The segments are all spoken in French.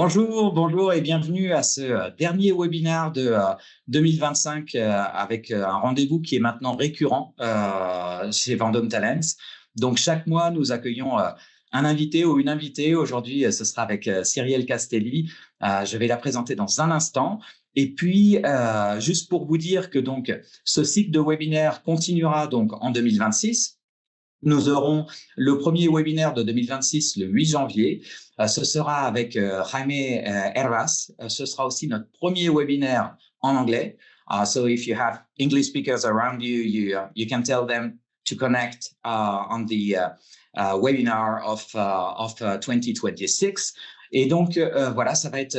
Bonjour et bienvenue à ce dernier webinaire de 2025 avec un rendez-vous qui est maintenant récurrent chez Vendôme Talents. Donc chaque mois, nous accueillons un invité ou une invitée. Aujourd'hui, ce sera avec Cyrielle Castelli. Je vais la présenter dans un instant. Et puis, juste pour vous dire que donc ce cycle de webinaire continuera donc en 2026. Nous aurons le premier webinaire de 2026 le 8 janvier. Ce sera avec Jaime Hervas. Ce sera aussi notre premier webinaire en anglais. So if you have English speakers around you, you can tell them to connect on the webinar of 2026. Et donc voilà, ça va être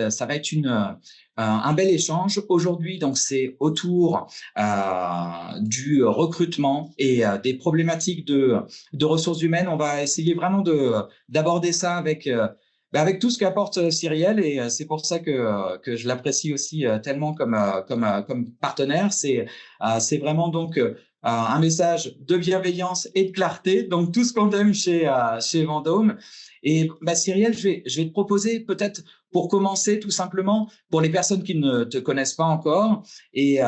un bel échange aujourd'hui. Donc c'est autour du recrutement et des problématiques de ressources humaines. On va essayer vraiment d'aborder ça avec tout ce qu'apporte Cyrielle, et c'est pour ça que je l'apprécie aussi tellement comme partenaire. C'est vraiment donc un message de bienveillance et de clarté, donc tout ce qu'on aime chez Vendôme. Et Cyrielle, je vais te proposer peut-être pour commencer tout simplement, pour les personnes qui ne te connaissent pas encore et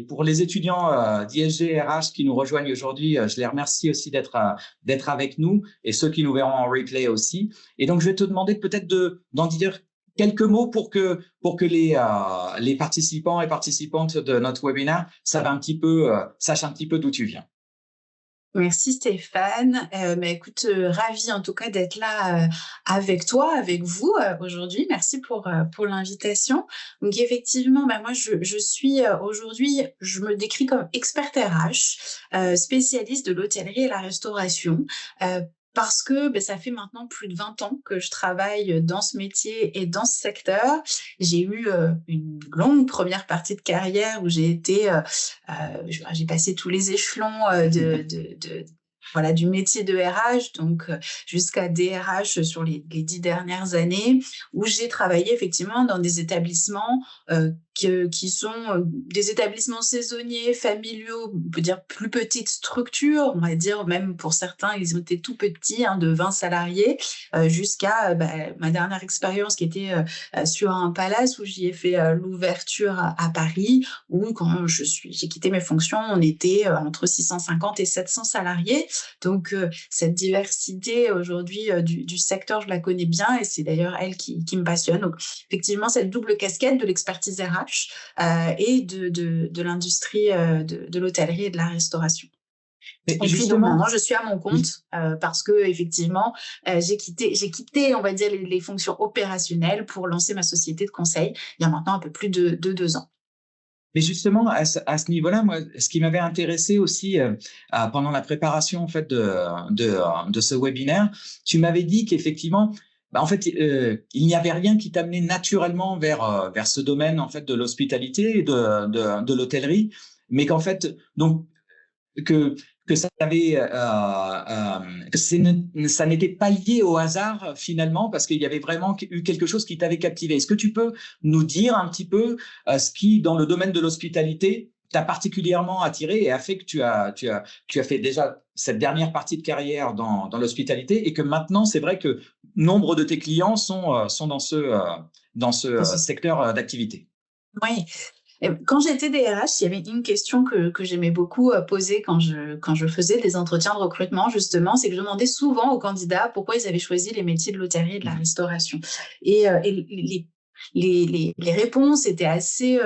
pour les étudiants d'ISG RH qui nous rejoignent aujourd'hui, je les remercie aussi d'être avec nous, et ceux qui nous verront en replay aussi. Et donc, je vais te demander peut-être d'en dire quelques mots pour que les participants et participantes de notre webinaire sachent un petit peu d'où tu viens. Merci Stéphane. Écoute, ravie en tout cas d'être là avec toi, avec vous aujourd'hui. Merci pour l'invitation. Donc effectivement, moi je suis aujourd'hui, je me décris comme experte RH, spécialiste de l'hôtellerie et la restauration. Parce que ça fait maintenant plus de 20 ans que je travaille dans ce métier et dans ce secteur. J'ai eu une longue première partie de carrière où j'ai passé tous les échelons du métier de RH, donc jusqu'à DRH sur les 10 dernières années, où j'ai travaillé effectivement dans des établissements qui sont des établissements saisonniers, familiaux, on peut dire plus petites structures, on va dire même pour certains, ils ont été tout petits, de 20 salariés, jusqu'à ma dernière expérience qui était sur un palace où j'y ai fait l'ouverture à Paris, où quand j'ai quitté mes fonctions, on était entre 650 et 700 salariés. Donc cette diversité aujourd'hui du secteur, je la connais bien, et c'est d'ailleurs elle qui me passionne. Donc effectivement, cette double casquette de l'expertise RH et de l'industrie de l'hôtellerie et de la restauration. Mais et puis donc maintenant je suis à mon compte parce que effectivement j'ai quitté on va dire les fonctions opérationnelles pour lancer ma société de conseil il y a maintenant un peu plus de 2 ans. Mais justement, à ce niveau-là, moi, ce qui m'avait intéressé aussi pendant la préparation en fait de ce webinaire, tu m'avais dit qu'effectivement, en fait, il n'y avait rien qui t'amenait naturellement vers ce domaine en fait de l'hospitalité et de l'hôtellerie, mais qu'en fait, donc que ça avait ça n'était pas lié au hasard finalement, parce qu'il y avait vraiment eu quelque chose qui t'avait captivé. Est-ce que tu peux nous dire un petit peu ce qui, dans le domaine de l'hospitalité, t'a particulièrement attiré et a fait que tu as fait déjà cette dernière partie de carrière dans l'hospitalité, et que maintenant c'est vrai que nombre de tes clients sont dans ce secteur d'activité? Oui. Quand j'étais DRH, il y avait une question que j'aimais beaucoup poser quand je faisais des entretiens de recrutement, justement, c'est que je demandais souvent aux candidats pourquoi ils avaient choisi les métiers de l'hôtellerie et de la restauration. Et les réponses étaient assez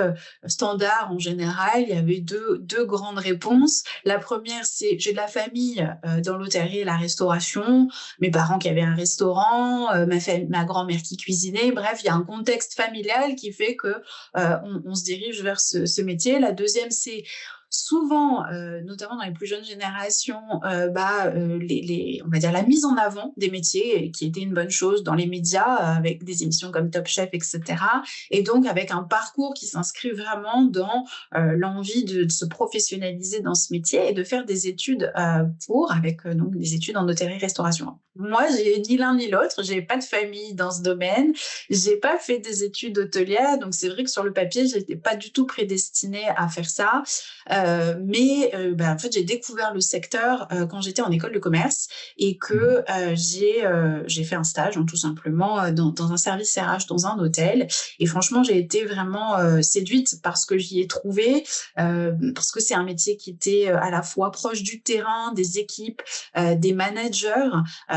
standards en général. Il y avait deux grandes réponses. La première, c'est j'ai de la famille dans l'hôtellerie et la restauration, mes parents qui avaient un restaurant, ma grand-mère qui cuisinait. Bref, il y a un contexte familial qui fait que on se dirige vers ce métier. La deuxième, c'est souvent, notamment dans les plus jeunes générations, on va dire la mise en avant des métiers qui était une bonne chose dans les médias, avec des émissions comme Top Chef, etc. Et donc avec un parcours qui s'inscrit vraiment dans l'envie de se professionnaliser dans ce métier et de faire des études avec donc des études en hôtellerie-restauration. Moi, j'ai ni l'un ni l'autre, j'ai pas de famille dans ce domaine, j'ai pas fait des études hôtelières, donc c'est vrai que sur le papier, j'étais pas du tout prédestinée à faire ça. En fait, j'ai découvert le secteur quand j'étais en école de commerce et que j'ai fait un stage, hein, tout simplement, dans un service RH dans un hôtel. Et franchement, j'ai été vraiment séduite parce que j'y ai trouvé, parce que c'est un métier qui était à la fois proche du terrain, des équipes, des managers,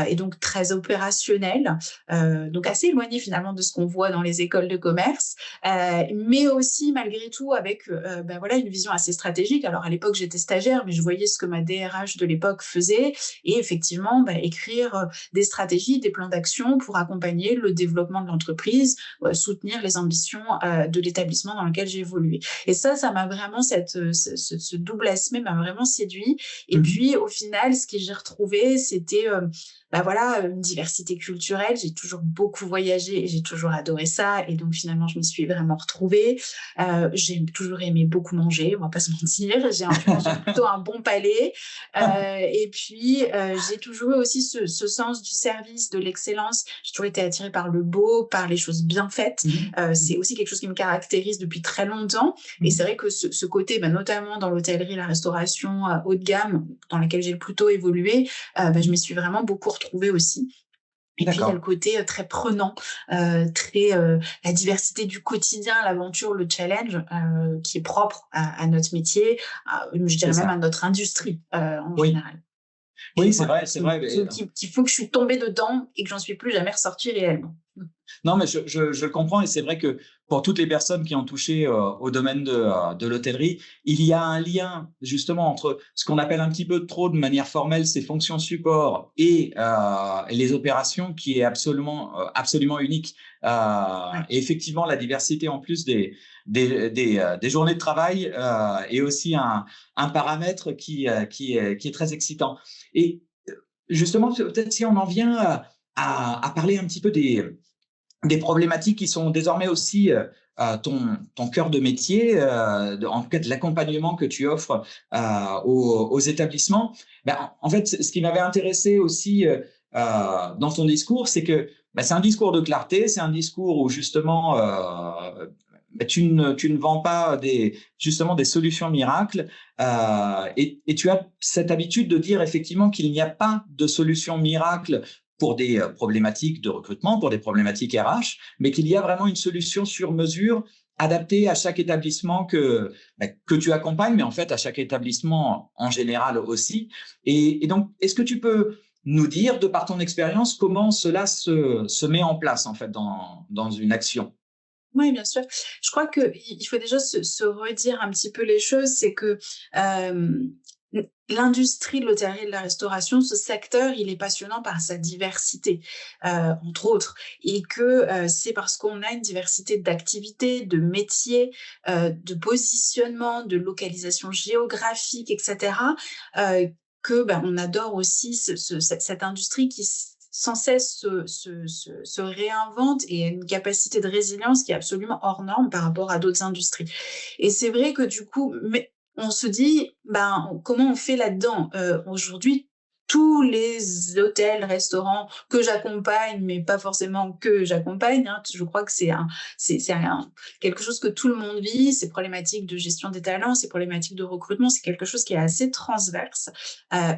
et donc très opérationnel, donc assez éloigné finalement de ce qu'on voit dans les écoles de commerce, mais aussi malgré tout avec voilà, une vision assez stratégique. Alors à l'époque, j'étais stagiaire, mais je voyais ce que ma DRH de l'époque faisait et effectivement écrire des stratégies, des plans d'action pour accompagner le développement de l'entreprise, soutenir les ambitions de l'établissement dans lequel j'ai évolué. Et ça m'a vraiment, ce double aspect m'a vraiment séduit. Et puis au final, ce que j'ai retrouvé, c'était voilà, une diversité culturelle. J'ai toujours beaucoup voyagé et j'ai toujours adoré ça. Et donc finalement, je m'y suis vraiment retrouvée. J'ai toujours aimé beaucoup manger, on va pas se mentir. J'ai plutôt un bon palais. Et puis j'ai toujours eu aussi ce sens du service, de l'excellence. J'ai toujours été attirée par le beau, par les choses bien faites. C'est aussi quelque chose qui me caractérise depuis très longtemps. Et c'est vrai que ce côté, notamment dans l'hôtellerie, la restauration haut de gamme, dans laquelle j'ai plutôt évolué, je m'y suis vraiment beaucoup retrouvée aussi. Et puis, il y a le côté très prenant, la diversité du quotidien, l'aventure, le challenge, qui est propre à notre métier, je dirais même à notre industrie en général. Oui, c'est vrai, c'est vrai. Qu'il faut que je suis tombée dedans et que j'en suis plus jamais ressortie réellement. Non, mais je le comprends et c'est vrai que pour toutes les personnes qui ont touché au domaine de l'hôtellerie, il y a un lien justement entre ce qu'on appelle un petit peu trop de manière formelle ces fonctions support et les opérations qui est absolument unique. Et effectivement, la diversité en plus des journées de travail est aussi un paramètre qui est très excitant. Et justement, peut-être si on en vient à parler un petit peu des problématiques qui sont désormais aussi ton cœur de métier, en tout cas de l'accompagnement que tu offres aux établissements. En fait, ce qui m'avait intéressé aussi dans ton discours, c'est que c'est un discours de clarté, c'est un discours où justement tu ne vends pas justement des solutions miracles et tu as cette habitude de dire effectivement qu'il n'y a pas de solution miracle pour des problématiques de recrutement, pour des problématiques RH, mais qu'il y a vraiment une solution sur mesure adaptée à chaque établissement que tu accompagnes, mais en fait à chaque établissement en général aussi. Et donc, est-ce que tu peux nous dire, de par ton expérience, comment cela se met en place en fait dans une action? Oui, bien sûr. Je crois qu'il faut déjà se redire un petit peu les choses, c'est que l'industrie de l'hôtellerie et de la restauration, ce secteur, il est passionnant par sa diversité, entre autres, et que c'est parce qu'on a une diversité d'activités, de métiers, de positionnement, de localisation géographique, etc., que on adore aussi cette industrie qui sans cesse se réinvente et a une capacité de résilience qui est absolument hors norme par rapport à d'autres industries. Et c'est vrai que du coup, mais on se dit, comment on fait là-dedans? Aujourd'hui, tous les hôtels, restaurants que j'accompagne, mais pas forcément que j'accompagne, hein, je crois que c'est quelque chose que tout le monde vit, ces problématiques de gestion des talents, ces problématiques de recrutement, c'est quelque chose qui est assez transverse,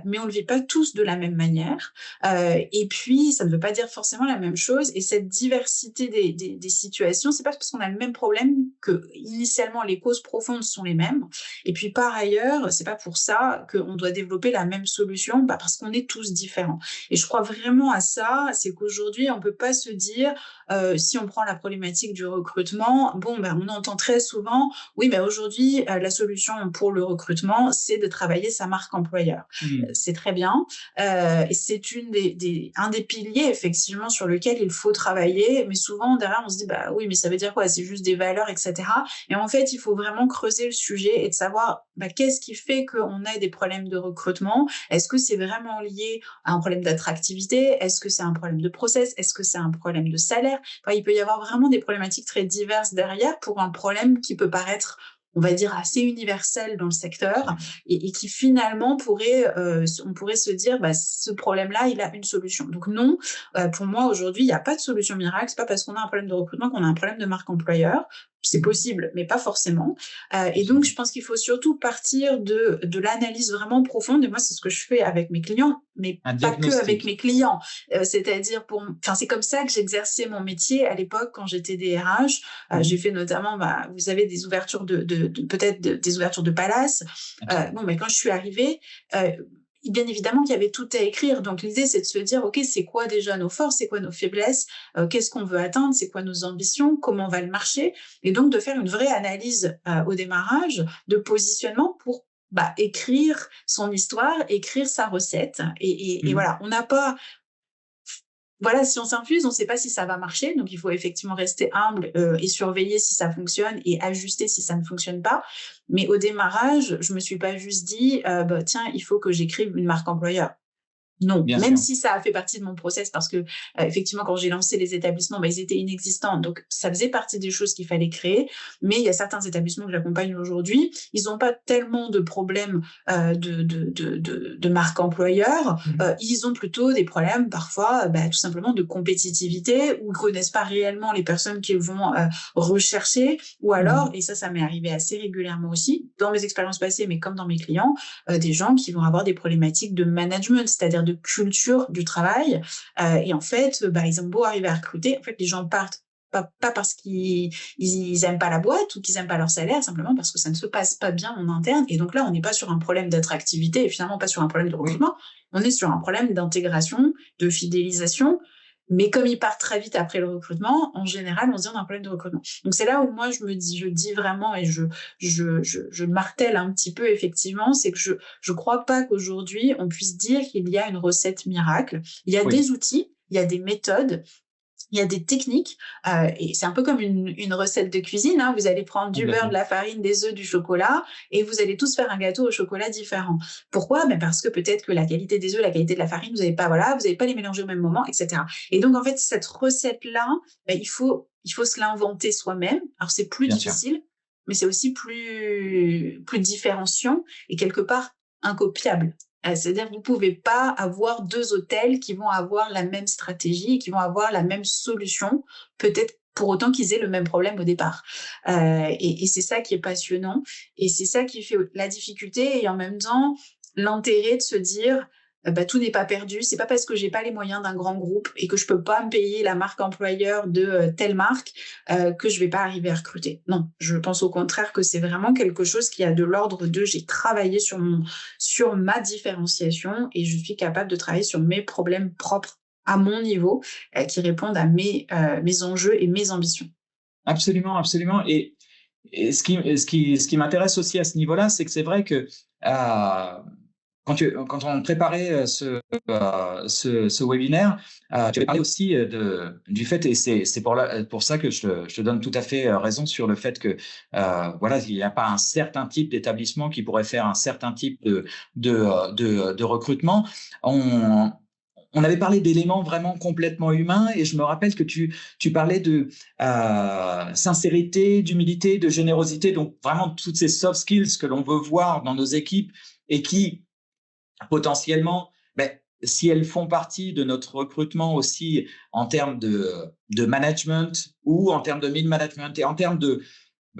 mais on ne le vit pas tous de la même manière. Et puis, ça ne veut pas dire forcément la même chose. Et cette diversité des situations, c'est pas parce qu'on a le même problème que initialement les causes profondes sont les mêmes. Et puis par ailleurs, c'est pas pour ça qu'on doit développer la même solution, parce qu'on est tous différents. Et je crois vraiment à ça, c'est qu'aujourd'hui, on peut pas se dire, si on prend la problématique du recrutement, on entend très souvent, oui, aujourd'hui, la solution pour le recrutement, c'est de travailler sa marque employeur. C'est très bien, et c'est un des piliers effectivement sur lequel il faut travailler, mais souvent derrière on se dit oui, mais ça veut dire quoi? C'est juste des valeurs, etc. Et en fait, il faut vraiment creuser le sujet et de savoir qu'est-ce qui fait qu'on a des problèmes de recrutement. Est-ce que c'est vraiment lié à un problème d'attractivité? Est-ce que c'est un problème de process? Est-ce que c'est un problème de salaire? Il peut y avoir vraiment des problématiques très diverses derrière pour un problème qui peut paraître, on va dire, assez universel dans le secteur et qui finalement on pourrait se dire, ce problème-là, il a une solution. Donc non, pour moi aujourd'hui, il n'y a pas de solution miracle. C'est pas parce qu'on a un problème de recrutement qu'on a un problème de marque employeur. c'est possible, mais pas forcément. Et donc, je pense qu'il faut surtout partir de l'analyse vraiment profonde. Et moi, c'est ce que je fais avec mes clients, mais pas que avec mes clients. C'est-à-dire, c'est comme ça que j'exerçais mon métier à l'époque quand j'étais DRH. J'ai fait notamment, vous avez des ouvertures peut-être des ouvertures de palace. Mais quand je suis arrivée, bien évidemment qu'il y avait tout à écrire. Donc, l'idée, c'est de se dire, OK, c'est quoi déjà nos forces, c'est quoi nos faiblesses, qu'est-ce qu'on veut atteindre, c'est quoi nos ambitions, comment va le marché. Et donc, de faire une vraie analyse au démarrage de positionnement pour écrire son histoire, écrire sa recette. Et voilà, on n'a pas... Voilà, si on s'infuse, on ne sait pas si ça va marcher. Donc, il faut effectivement rester humble et surveiller si ça fonctionne et ajuster si ça ne fonctionne pas. Mais au démarrage, je ne me suis pas juste dit, tiens, il faut que j'écrive une marque employeur. Non, Bien même sûr. si ça a fait partie de mon process parce que effectivement, quand j'ai lancé les établissements, ils étaient inexistants. Donc, ça faisait partie des choses qu'il fallait créer. Mais il y a certains établissements que j'accompagne aujourd'hui, ils n'ont pas tellement de problèmes de marque employeur. Ils ont plutôt des problèmes parfois, tout simplement de compétitivité, où ils connaissent pas réellement les personnes qu'ils vont rechercher. Ou alors, et ça m'est arrivé assez régulièrement aussi, dans mes expériences passées, mais comme dans mes clients, des gens qui vont avoir des problématiques de management, c'est-à-dire de culture du travail. Et en fait, ils ont beau arriver à recruter, en fait, les gens partent pas parce qu'ils aiment pas la boîte ou qu'ils aiment pas leur salaire, simplement parce que ça ne se passe pas bien en interne. Et donc là, on n'est pas sur un problème d'attractivité et finalement pas sur un problème de recrutement. On est sur un problème d'intégration, de fidélisation. Mais comme ils partent très vite après le recrutement, en général, on se dit on a un problème de recrutement. Donc c'est là où moi je dis vraiment et je martèle un petit peu effectivement, c'est que je crois pas qu'aujourd'hui on puisse dire qu'il y a une recette miracle. Il y a des outils, il y a des méthodes, il y a des techniques, et c'est un peu comme une recette de cuisine. Vous allez prendre du beurre, de la farine, des œufs, du chocolat, et vous allez tous faire un gâteau au chocolat différent. Pourquoi ? Parce que peut-être que la qualité des œufs, la qualité de la farine, vous n'allez pas les mélanger au même moment, etc. Et donc, en fait, cette recette-là, il faut se l'inventer soi-même. Alors, c'est plus difficile, mais c'est aussi plus différenciant et quelque part incopiable. C'est-à-dire que vous ne pouvez pas avoir deux hôtels qui vont avoir la même stratégie et qui vont avoir la même solution, peut-être pour autant qu'ils aient le même problème au départ. Et c'est ça qui est passionnant et c'est ça qui fait la difficulté et en même temps l'intérêt de se dire tout n'est pas perdu. C'est pas parce que j'ai pas les moyens d'un grand groupe et que je peux pas me payer la marque employeur de telle marque que je vais pas arriver à recruter. Non, je pense au contraire que c'est vraiment quelque chose qui a de l'ordre de j'ai travaillé sur ma différenciation et je suis capable de travailler sur mes problèmes propres à mon niveau qui répondent à mes enjeux et mes ambitions. Absolument, absolument. Et ce qui m'intéresse aussi à ce niveau-là, c'est que c'est vrai que quand on préparait ce webinaire, tu avais parlé aussi du fait, et c'est pour ça que je te donne tout à fait raison sur le fait que il n'y a pas un certain type d'établissement qui pourrait faire un certain type de recrutement. On avait parlé d'éléments vraiment complètement humains et je me rappelle que tu parlais de sincérité, d'humilité, de générosité, donc vraiment toutes ces soft skills que l'on veut voir dans nos équipes et qui potentiellement, si elles font partie de notre recrutement aussi en termes de management ou en termes de mid-management et en termes de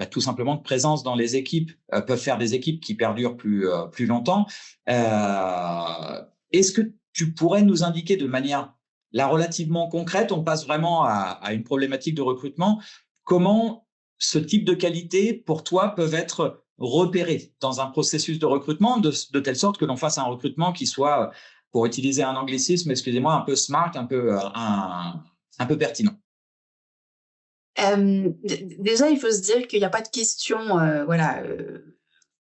tout simplement de présence dans les équipes, peuvent faire des équipes qui perdurent plus longtemps. Est-ce que tu pourrais nous indiquer de manière là relativement concrète, on passe vraiment à une problématique de recrutement, comment ce type de qualité pour toi peuvent être repérées dans un processus de recrutement de telle sorte que l'on fasse un recrutement qui soit, pour utiliser un anglicisme, excusez-moi, un peu smart, un peu pertinent. Déjà, il faut se dire qu'il n'y a pas de question,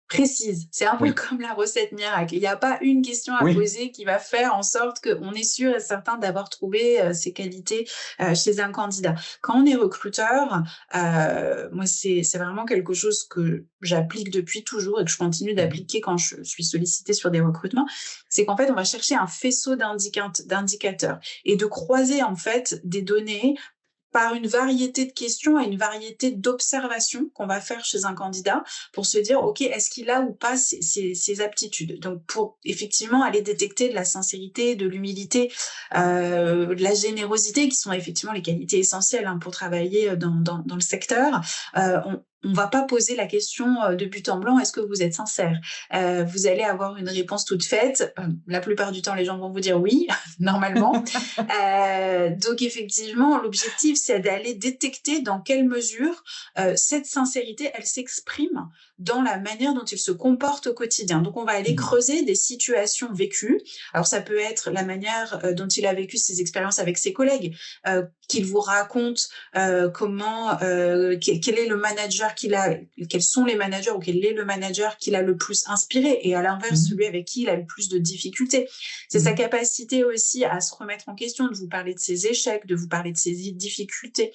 précise. C'est un peu comme la recette miracle. Il n'y a pas une question à poser qui va faire en sorte qu'on est sûr et certain d'avoir trouvé ces qualités chez un candidat. Quand on est recruteur, moi, c'est vraiment quelque chose que j'applique depuis toujours et que je continue d'appliquer quand je suis sollicitée sur des recrutements. C'est qu'en fait, on va chercher un faisceau d'indicateurs et de croiser en fait des données par une variété de questions et une variété d'observations qu'on va faire chez un candidat pour se dire, OK, est-ce qu'il a ou pas ces aptitudes? Donc, pour effectivement aller détecter de la sincérité, de l'humilité, de la générosité, qui sont effectivement les qualités essentielles pour travailler dans le secteur. On va pas poser la question de but en blanc, est-ce que vous êtes sincère? Vous allez avoir une réponse toute faite. La plupart du temps, les gens vont vous dire oui, normalement. Donc effectivement, l'objectif, c'est d'aller détecter dans quelle mesure cette sincérité, elle s'exprime dans la manière dont il se comporte au quotidien. Donc on va aller creuser des situations vécues. Alors ça peut être la manière dont il a vécu ses expériences avec ses collègues, qu'il vous raconte comment, quel est le manager quels sont les managers ou quel est le manager qu'il a le plus inspiré, et à l'inverse, celui avec qui il a le plus de difficultés. C'est sa capacité aussi à se remettre en question, de vous parler de ses échecs, de vous parler de ses difficultés.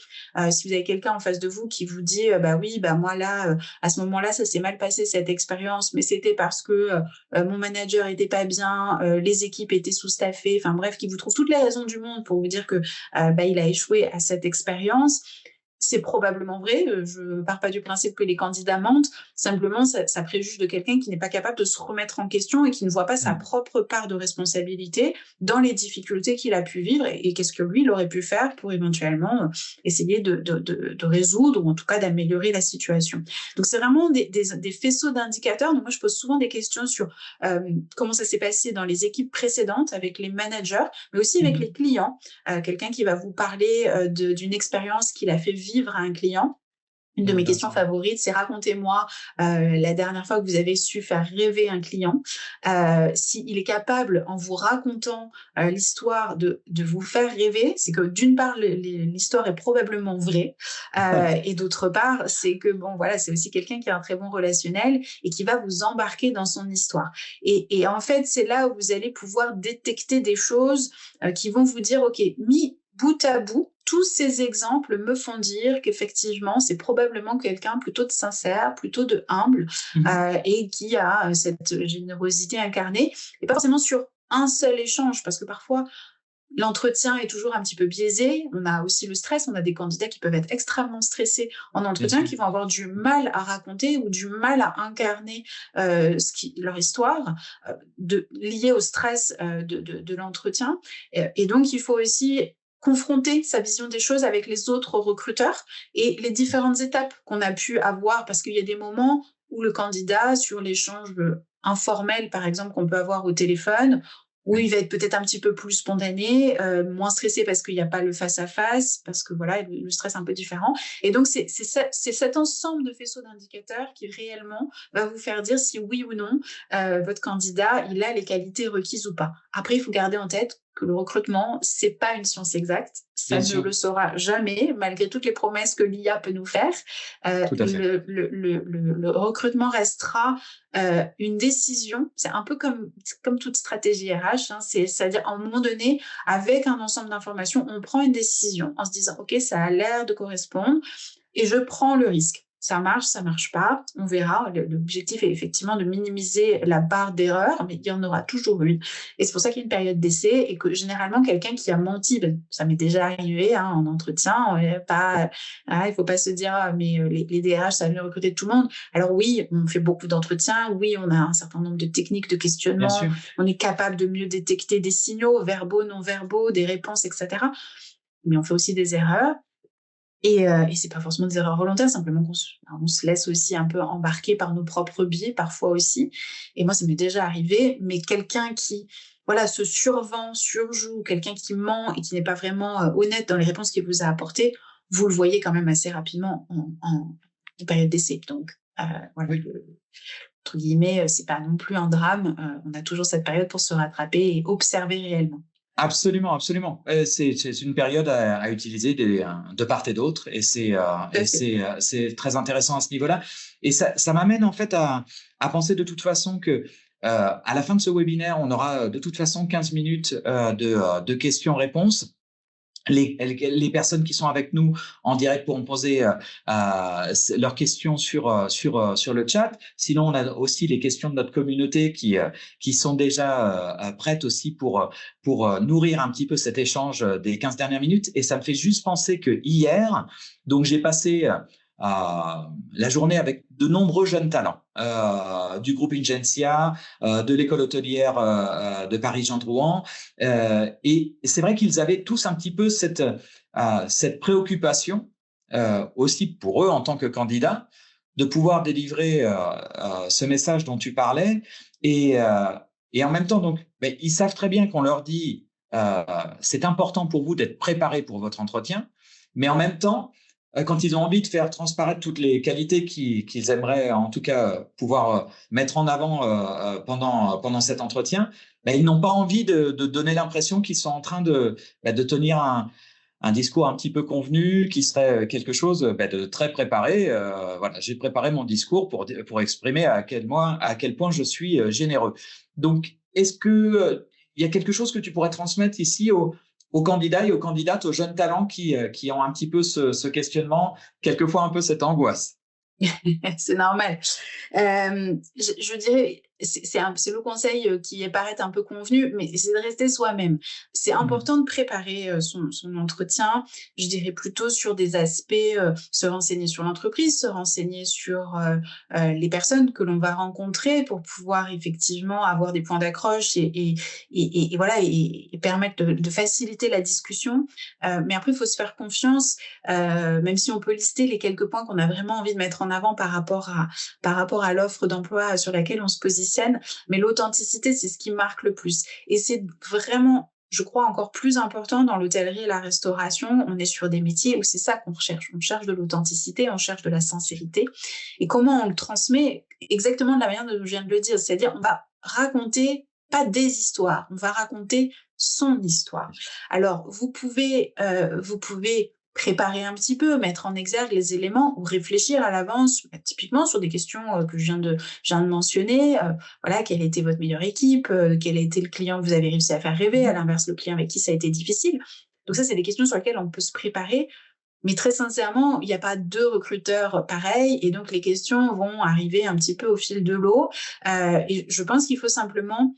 Si vous avez quelqu'un en face de vous qui vous dit bah oui, bah moi là, à ce moment-là, ça s'est mal passé cette expérience, mais c'était parce que mon manager était pas bien, les équipes étaient sous-staffées, enfin bref, qui vous trouve toutes les raisons du monde pour vous dire que bah, il a échoué à cette expérience. C'est probablement vrai, je pars pas du principe que les candidats mentent, simplement ça préjuge de quelqu'un qui n'est pas capable de se remettre en question et qui ne voit pas sa propre part de responsabilité dans les difficultés qu'il a pu vivre, et qu'est-ce que lui, il aurait pu faire pour éventuellement essayer de résoudre, ou en tout cas d'améliorer la situation. Donc c'est vraiment des faisceaux d'indicateurs. Donc moi, je pose souvent des questions sur comment ça s'est passé dans les équipes précédentes avec les managers, mais aussi avec les clients. Quelqu'un qui va vous parler d'une expérience qu'il a fait vivre à un client. Une de mes questions favorites, c'est racontez-moi la dernière fois que vous avez su faire rêver un client. S'il est capable, en vous racontant l'histoire, de vous faire rêver, c'est que d'une part, l'histoire est probablement vraie, et d'autre part, c'est que bon, voilà, c'est aussi quelqu'un qui a un très bon relationnel et qui va vous embarquer dans son histoire. Et en fait, c'est là où vous allez pouvoir détecter des choses qui vont vous dire, OK, mis bout à bout, tous ces exemples me font dire qu'effectivement, c'est probablement quelqu'un plutôt de sincère, plutôt de humble, et qui a cette générosité incarnée, et pas forcément sur un seul échange, parce que parfois, l'entretien est toujours un petit peu biaisé. On a aussi le stress. On a des candidats qui peuvent être extrêmement stressés en entretien, qui vont avoir du mal à raconter ou du mal à incarner leur histoire liée au stress de l'entretien. Et donc, il faut aussi confronter sa vision des choses avec les autres recruteurs et les différentes étapes qu'on a pu avoir, parce qu'il y a des moments où le candidat, sur l'échange informel, par exemple, qu'on peut avoir au téléphone, où il va être peut-être un petit peu plus spontané, moins stressé parce qu'il n'y a pas le face-à-face, parce que voilà, le stress est un peu différent. Et donc, c'est cet ensemble de faisceaux d'indicateurs qui réellement va vous faire dire si oui ou non votre candidat, il a les qualités requises ou pas. Après, il faut garder en tête que le recrutement, c'est pas une science exacte. Ça ne le sera jamais, malgré toutes les promesses que l'IA peut nous faire. Le recrutement restera une décision. C'est un peu comme toute stratégie RH. C'est-à-dire, à un moment donné, avec un ensemble d'informations, on prend une décision en se disant, OK, ça a l'air de correspondre et je prends le risque. Ça marche pas, on verra. L'objectif est effectivement de minimiser la barre d'erreur, mais il y en aura toujours une. Et c'est pour ça qu'il y a une période d'essai, et que généralement, quelqu'un qui a menti, ça m'est déjà arrivé en entretien, il faut pas se dire, mais les DRH, ça veut recruter tout le monde. Alors oui, on fait beaucoup d'entretiens, oui, on a un certain nombre de techniques de questionnement, on est capable de mieux détecter des signaux, verbaux, non verbaux, des réponses, etc. Mais on fait aussi des erreurs. Et c'est pas forcément des erreurs volontaires, simplement qu'on se laisse aussi un peu embarquer par nos propres biais, parfois aussi. Et moi, ça m'est déjà arrivé, mais quelqu'un qui, voilà, se survend, surjoue, quelqu'un qui ment et qui n'est pas vraiment honnête dans les réponses qu'il vous a apportées, vous le voyez quand même assez rapidement en période d'essai. Donc, voilà, entre guillemets, c'est pas non plus un drame. On a toujours cette période pour se rattraper et observer réellement. Absolument, absolument. C'est une période à utiliser de part et d'autre, et c'est très intéressant à ce niveau-là. Et ça m'amène en fait à penser de toute façon que à la fin de ce webinaire, on aura de toute façon 15 minutes de questions-réponses. les personnes qui sont avec nous en direct pourront poser leurs questions sur le chat. Sinon, on a aussi les questions de notre communauté qui sont déjà prêtes aussi pour nourrir un petit peu cet échange des 15 dernières minutes. Et ça me fait juste penser que hier, donc j'ai passé la journée avec de nombreux jeunes talents du groupe Ingencia, de l'école hôtelière de Paris-Jean Drouin. Et c'est vrai qu'ils avaient tous un petit peu cette préoccupation, aussi pour eux en tant que candidats, de pouvoir délivrer ce message dont tu parlais. Et en même temps, donc, ben, ils savent très bien qu'on leur dit c'est important pour vous d'être préparé pour votre entretien, mais en même temps, quand ils ont envie de faire transparaître toutes les qualités qu'ils aimeraient en tout cas pouvoir mettre en avant pendant cet entretien, ben, ils n'ont pas envie de donner l'impression qu'ils sont en train de tenir un discours un petit peu convenu, qui serait quelque chose de très préparé. Voilà, j'ai préparé mon discours pour exprimer à quel point je suis généreux. Donc, est-ce que il y a quelque chose que tu pourrais transmettre ici aux candidats et aux candidates, aux jeunes talents qui ont un petit peu ce questionnement, quelquefois un peu cette angoisse? C'est normal. Je dirais, c'est le conseil qui paraît un peu convenu, mais c'est de rester soi-même. C'est important de préparer son entretien, je dirais plutôt sur des aspects, se renseigner sur l'entreprise, se renseigner sur les personnes que l'on va rencontrer pour pouvoir effectivement avoir des points d'accroche et voilà, et permettre de faciliter la discussion. Mais après, il faut se faire confiance, même si on peut lister les quelques points qu'on a vraiment envie de mettre en avant par rapport à l'offre d'emploi sur laquelle on se positionne. Mais l'authenticité, c'est ce qui marque le plus. Et c'est vraiment, je crois, encore plus important dans l'hôtellerie et la restauration. On est sur des métiers où c'est ça qu'on recherche. On cherche de l'authenticité, on cherche de la sincérité. Et comment on le transmet? Exactement de la manière dont je viens de le dire. C'est-à-dire, on va raconter pas des histoires, on va raconter son histoire. Alors, vous pouvez préparer un petit peu, mettre en exergue les éléments ou réfléchir à l'avance, typiquement sur des questions que je viens de mentionner. Voilà, quelle était votre meilleure équipe, quel a été le client que vous avez réussi à faire rêver, à l'inverse, le client avec qui ça a été difficile. Donc ça, c'est des questions sur lesquelles on peut se préparer. Mais très sincèrement, il n'y a pas deux recruteurs pareils et donc les questions vont arriver un petit peu au fil de l'eau. Et je pense qu'il faut simplement,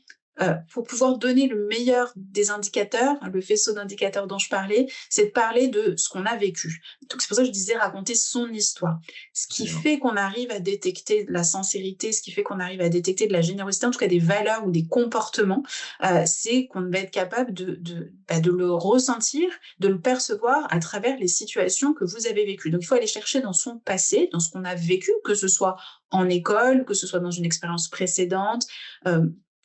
pour pouvoir donner le meilleur des indicateurs, le faisceau d'indicateurs dont je parlais, c'est de parler de ce qu'on a vécu. Donc c'est pour ça que je disais raconter son histoire. Ce qui fait qu'on arrive à détecter de la sincérité, ce qui fait qu'on arrive à détecter de la générosité, en tout cas des valeurs ou des comportements, c'est qu'on va être capable de le ressentir, de le percevoir à travers les situations que vous avez vécues. Donc il faut aller chercher dans son passé, dans ce qu'on a vécu, que ce soit en école, que ce soit dans une expérience précédente,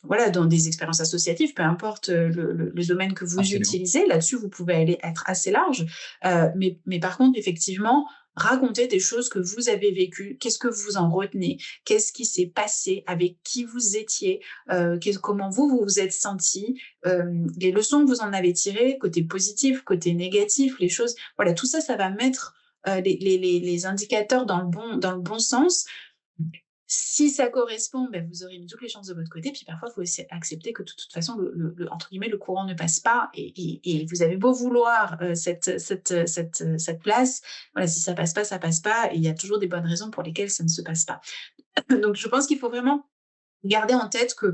voilà, dans des expériences associatives, peu importe le domaine que vous Absolument. utilisez, là-dessus, vous pouvez aller être assez large. Mais par contre, effectivement, raconter des choses que vous avez vécues, qu'est-ce que vous en retenez, qu'est-ce qui s'est passé, avec qui vous étiez, comment vous vous êtes senti, les leçons que vous en avez tirées, côté positif, côté négatif, les choses, voilà, tout ça, ça va mettre les indicateurs dans le bon sens. Si ça correspond, ben, vous aurez mis toutes les chances de votre côté. Puis parfois, il faut aussi accepter que de toute façon, entre guillemets, le courant ne passe pas. Et vous avez beau vouloir cette place, voilà, si ça passe pas, ça passe pas. Et il y a toujours des bonnes raisons pour lesquelles ça ne se passe pas. Donc, je pense qu'il faut vraiment garder en tête que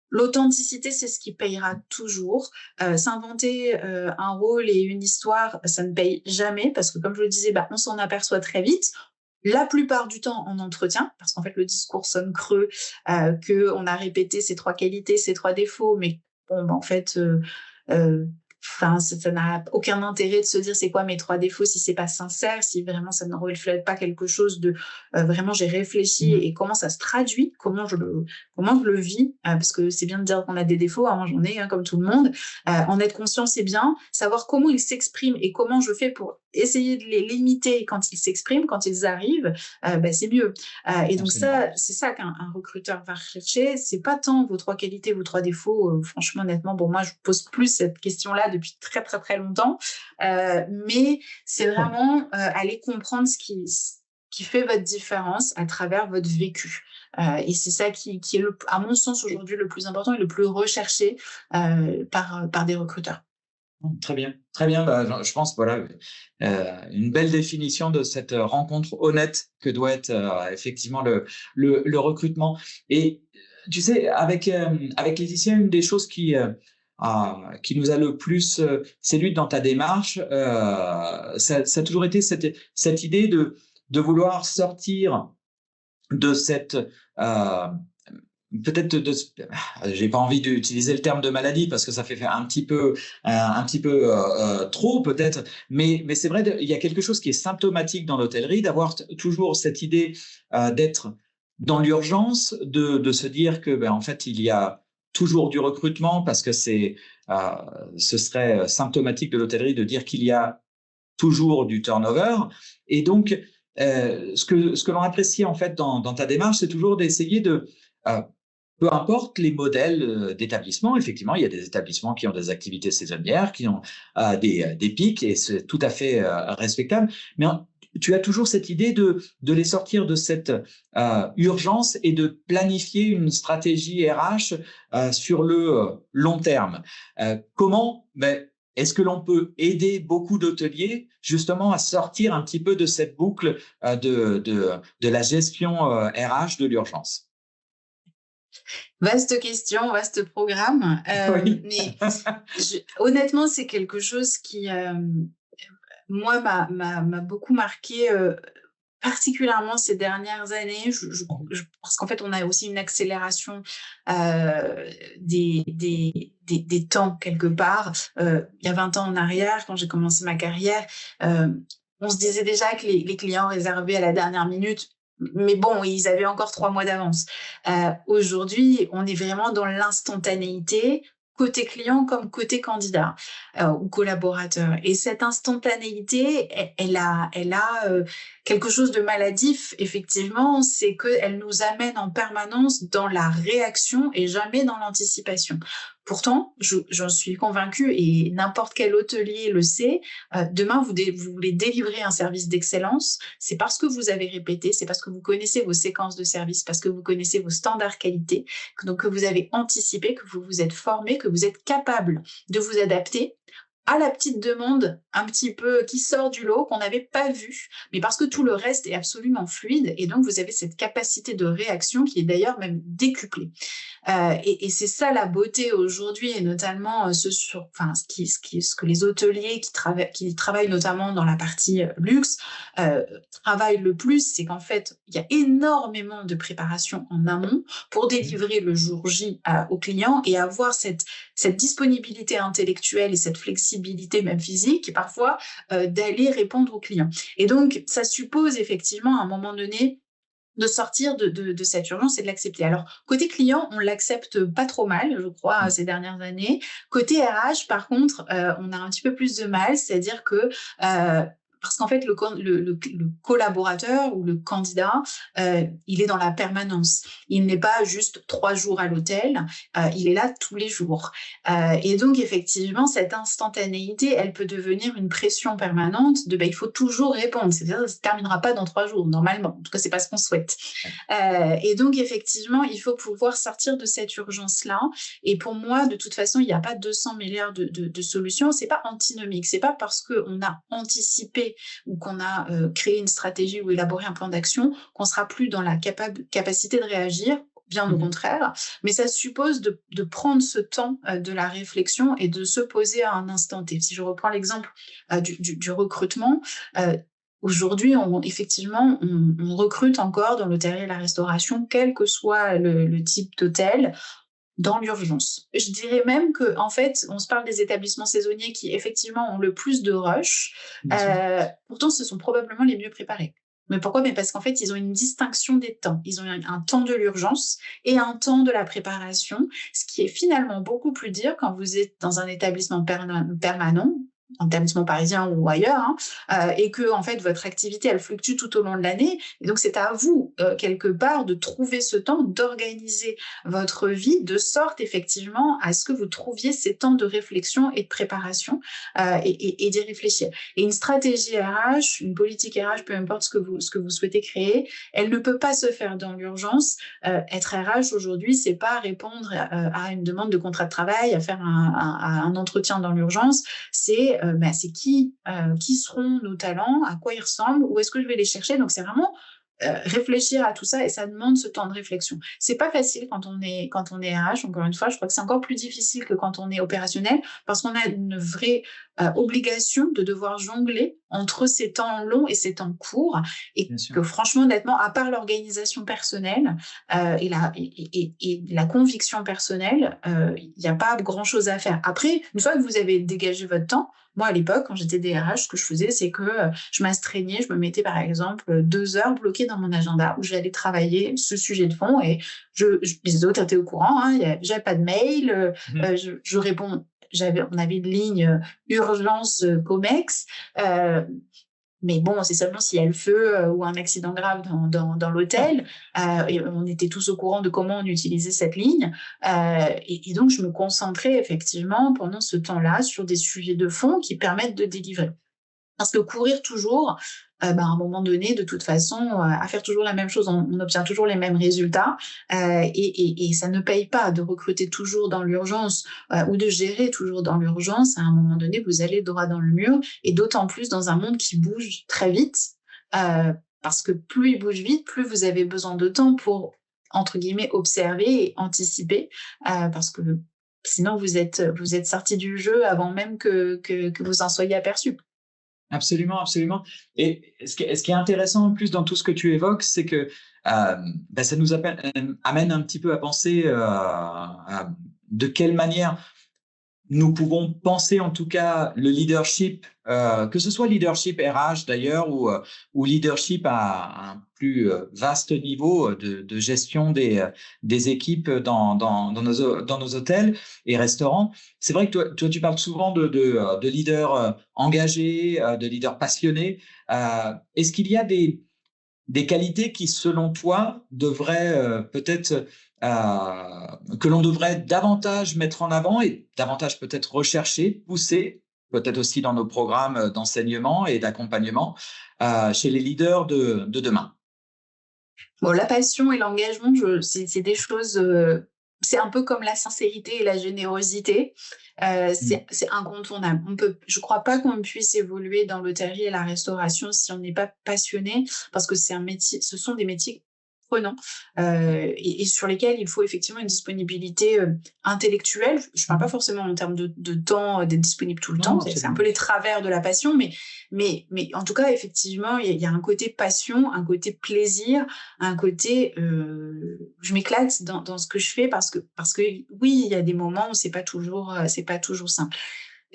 l'authenticité, c'est ce qui payera toujours. S'inventer un rôle et une histoire, ça ne paye jamais parce que, comme je le disais, bah, on s'en aperçoit très vite. La plupart du temps en entretien, parce qu'en fait, le discours sonne creux, qu'on a répété ses 3 qualités, ses 3 défauts, mais bon, bah, en fait, enfin, ça n'a aucun intérêt de se dire c'est quoi mes 3 défauts si c'est pas sincère, si vraiment ça ne reflète pas quelque chose de vraiment j'ai réfléchi et comment ça se traduit, comment je le vis, parce que c'est bien de dire qu'on a des défauts, hein, moi j'en ai, hein, comme tout le monde. En être conscient, c'est bien. Savoir comment ils s'expriment et comment je fais pour essayer de les limiter quand ils s'expriment, quand ils arrivent, bah, c'est mieux. Et donc Absolument. ça, c'est ça qu'un recruteur va rechercher. C'est pas tant vos 3 qualités, vos 3 défauts. Franchement, honnêtement, bon, moi, je pose plus cette question-là depuis très, très, très longtemps. Mais c'est vraiment aller comprendre ce qui fait votre différence à travers votre vécu. Et c'est ça qui est, à mon sens, aujourd'hui, le plus important et le plus recherché par des recruteurs. Très bien, très bien. Bah, je pense, voilà, une belle définition de cette rencontre honnête que doit être effectivement le recrutement. Et tu sais, avec Laetitia, une des choses qui nous a le plus séduite dans ta démarche, ça a toujours été cette idée de vouloir sortir de cette peut-être j'ai pas envie d'utiliser le terme de maladie parce que ça fait un petit peu trop peut-être, mais c'est vrai, il y a quelque chose qui est symptomatique dans l'hôtellerie, d'avoir toujours cette idée d'être dans l'urgence, de se dire que en fait il y a toujours du recrutement parce que euh, ce serait symptomatique de l'hôtellerie de dire qu'il y a toujours du turnover. Et donc, ce que l'on apprécie en fait dans ta démarche, c'est toujours d'essayer euh, peu importe les modèles d'établissement, effectivement, il y a des établissements qui ont des activités saisonnières, qui ont des pics, et c'est tout à fait respectable. Mais tu as toujours cette idée de les sortir de cette urgence et de planifier une stratégie RH sur le long terme. Comment est-ce que l'on peut aider beaucoup d'hôteliers justement à sortir un petit peu de cette boucle de la gestion RH de l'urgence? Vaste question, vaste programme. Oui. Mais honnêtement, c'est quelque chose qui, moi, m'a beaucoup marqué, particulièrement ces dernières années. Parce qu'en fait, on a aussi une accélération des temps quelque part. Il y a 20 ans en arrière, quand j'ai commencé ma carrière, on se disait déjà que les clients réservaient à la dernière minute. Mais bon, ils avaient encore 3 mois d'avance. Aujourd'hui, on est vraiment dans l'instantanéité, côté client comme côté candidat ou collaborateur. Et cette instantanéité, elle a quelque chose de maladif, effectivement, c'est qu'elle nous amène en permanence dans la réaction et jamais dans l'anticipation. Pourtant, j'en suis convaincue, et n'importe quel hôtelier le sait, demain, vous voulez délivrer un service d'excellence, c'est parce que vous avez répété, c'est parce que vous connaissez vos séquences de service, parce que vous connaissez vos standards qualité, donc que vous avez anticipé, que vous vous êtes formé, que vous êtes capable de vous adapter à la petite demande un petit peu qui sort du lot, qu'on n'avait pas vu, mais parce que tout le reste est absolument fluide, et donc vous avez cette capacité de réaction qui est d'ailleurs même décuplée. Et c'est ça la beauté aujourd'hui, et notamment ce que les hôteliers qui travaillent notamment dans la partie luxe travaillent le plus, c'est qu'en fait, il y a énormément de préparation en amont pour délivrer le jour J au client et avoir cette disponibilité intellectuelle et cette flexibilité même physique, parfois, d'aller répondre aux clients. Et donc, ça suppose effectivement à un moment donné de sortir de cette urgence et de l'accepter. Alors, côté client, on l'accepte pas trop mal, je crois, ces dernières années. Côté RH, par contre, on a un petit peu plus de mal, c'est-à-dire que parce qu'en fait, le collaborateur ou le candidat, il est dans la permanence. Il n'est pas juste 3 jours à l'hôtel, il est là tous les jours. Et donc, effectivement, cette instantanéité, elle peut devenir une pression permanente de il faut toujours répondre. C'est-à-dire, ça ne se terminera pas dans 3 jours, normalement. En tout cas, c'est pas ce qu'on souhaite. Et donc, effectivement, il faut pouvoir sortir de cette urgence-là. Et pour moi, de toute façon, il n'y a pas 200 milliards de solutions. C'est pas antinomique. C'est pas parce qu'on a anticipé ou qu'on a créé une stratégie ou élaboré un plan d'action qu'on sera plus dans la capacité de réagir. Bien au contraire, mais ça suppose de prendre ce temps de la réflexion et de se poser à un instant T. Si je reprends l'exemple du recrutement, aujourd'hui, effectivement, on recrute encore dans l'hôtellerie et la restauration, quel que soit le type d'hôtel, dans l'urgence. Je dirais même que, en fait, on se parle des établissements saisonniers qui, effectivement, ont le plus de rush. Pourtant, ce sont probablement les mieux préparés. Mais pourquoi? Mais parce qu'en fait, ils ont une distinction des temps. Ils ont un temps de l'urgence et un temps de la préparation, ce qui est finalement beaucoup plus dur quand vous êtes dans un établissement permanent, établissement parisien ou ailleurs, et que en fait votre activité elle fluctue tout au long de l'année. Et donc c'est à vous quelque part de trouver ce temps, d'organiser votre vie de sorte effectivement à ce que vous trouviez ces temps de réflexion et de préparation et d'y réfléchir. Et une stratégie RH, une politique RH, peu importe ce que vous souhaitez créer, elle ne peut pas se faire dans l'urgence. Être RH aujourd'hui, c'est pas répondre à une demande de contrat de travail, à faire un entretien dans l'urgence. C'est qui seront nos talents, à quoi ils ressemblent, où est-ce que je vais les chercher. Donc c'est vraiment réfléchir à tout ça et ça demande ce temps de réflexion. C'est pas facile quand on est RH. Encore une fois, je crois que c'est encore plus difficile que quand on est opérationnel parce qu'on a une vraie obligation de devoir jongler entre ces temps longs et ces temps courts et que franchement, honnêtement, à part l'organisation personnelle et la conviction personnelle, il n'y a pas grand-chose à faire. Après, une fois que vous avez dégagé votre temps, moi, à l'époque, quand j'étais DRH, ce que je faisais, c'est que je m'astreignais, je me mettais par exemple 2 heures bloquées dans mon agenda où j'allais travailler ce sujet de fond et les autres étaient au courant, j'avais pas de mail, je réponds, on avait une ligne urgence COMEX, mais bon, c'est seulement s'il y a le feu ou un accident grave dans l'hôtel. Et on était tous au courant de comment on utilisait cette ligne. Et donc, je me concentrais effectivement pendant ce temps-là sur des sujets de fond qui permettent de délivrer. Parce que courir toujours, à un moment donné, de toute façon, à faire toujours la même chose, on obtient toujours les mêmes résultats. Et ça ne paye pas de recruter toujours dans l'urgence ou de gérer toujours dans l'urgence. À un moment donné, vous allez droit dans le mur. Et d'autant plus dans un monde qui bouge très vite. Parce que plus il bouge vite, plus vous avez besoin de temps pour, entre guillemets, observer et anticiper. Parce que sinon, vous êtes sorti du jeu avant même que vous en soyez aperçu. Absolument, absolument. Et ce qui est intéressant en plus dans tout ce que tu évoques, c'est que ça nous amène un petit peu à penser de quelle manière nous pouvons penser en tout cas le leadership, que ce soit leadership RH d'ailleurs ou leadership à un plus vaste niveau de gestion des équipes dans nos hôtels et restaurants. C'est vrai que toi tu parles souvent de leaders engagés, de leaders passionnés. Est-ce qu'il y a des qualités qui, selon toi, devraient peut-être que l'on devrait davantage mettre en avant et davantage peut-être rechercher, pousser, peut-être aussi dans nos programmes d'enseignement et d'accompagnement chez les leaders de demain? Bon, la passion et l'engagement, c'est des choses, c'est un peu comme la sincérité et la générosité. C'est incontournable. Je crois pas qu'on puisse évoluer dans l'hôtellerie et la restauration si on n'est pas passionné, parce que ce sont des métiers prenants et sur lesquels il faut effectivement une disponibilité intellectuelle. Je parle pas forcément en termes de temps, d'être disponible tout le temps. C'est un peu les travers de la passion, mais en tout cas, effectivement, il y a un côté passion, un côté plaisir, un côté je m'éclate dans ce que je fais parce que oui, il y a des moments où c'est pas toujours simple.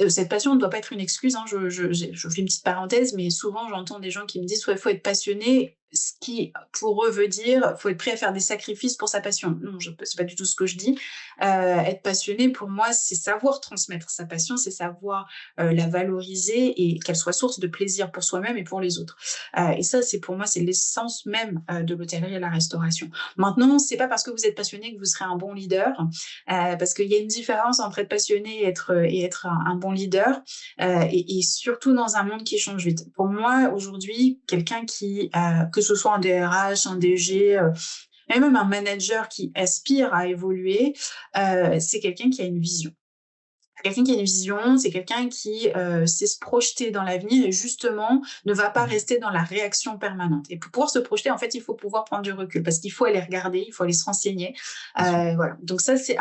Cette passion ne doit pas être une excuse, je fais une petite parenthèse, mais souvent j'entends des gens qui me disent: «Ouais, il faut être passionné», ce qui pour eux veut dire: «Faut être prêt à faire des sacrifices pour sa passion». Non, c'est pas du tout ce que je dis. Être passionné pour moi, c'est savoir transmettre sa passion, c'est savoir la valoriser et qu'elle soit source de plaisir pour soi-même et pour les autres. Et ça, c'est pour moi, c'est l'essence même de l'hôtellerie et la restauration. Maintenant, c'est pas parce que vous êtes passionné que vous serez un bon leader, parce qu'il y a une différence entre être passionné et être un bon leader, et surtout dans un monde qui change vite. Pour moi, aujourd'hui, quelqu'un qui, que ce soit un DRH, un DG, et même un manager qui aspire à évoluer, c'est quelqu'un qui a une vision. Quelqu'un qui a une vision, c'est quelqu'un qui sait se projeter dans l'avenir et justement ne va pas rester dans la réaction permanente. Et pour pouvoir se projeter, en fait, il faut pouvoir prendre du recul parce qu'il faut aller regarder, il faut aller se renseigner. Voilà. Donc ça, c'est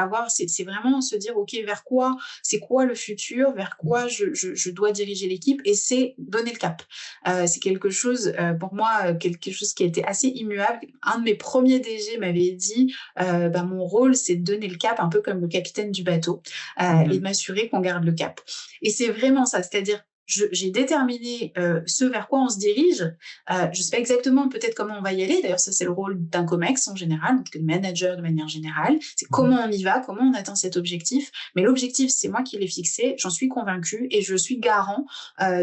vraiment se dire, OK, vers quoi, c'est quoi le futur, vers quoi je dois diriger l'équipe et c'est donner le cap. C'est quelque chose, pour moi, quelque chose qui a été assez immuable. Un de mes premiers DG m'avait dit, mon rôle, c'est de donner le cap un peu comme le capitaine du bateau et de m'assurer qu'on garde le cap. Et c'est vraiment ça, c'est-à-dire j'ai déterminé ce vers quoi on se dirige. Je ne sais pas exactement peut-être comment on va y aller. D'ailleurs, ça, c'est le rôle d'un COMEX en général, donc de manager de manière générale. C'est comment on y va, comment on atteint cet objectif. Mais l'objectif, c'est moi qui l'ai fixé. J'en suis convaincue et je suis garant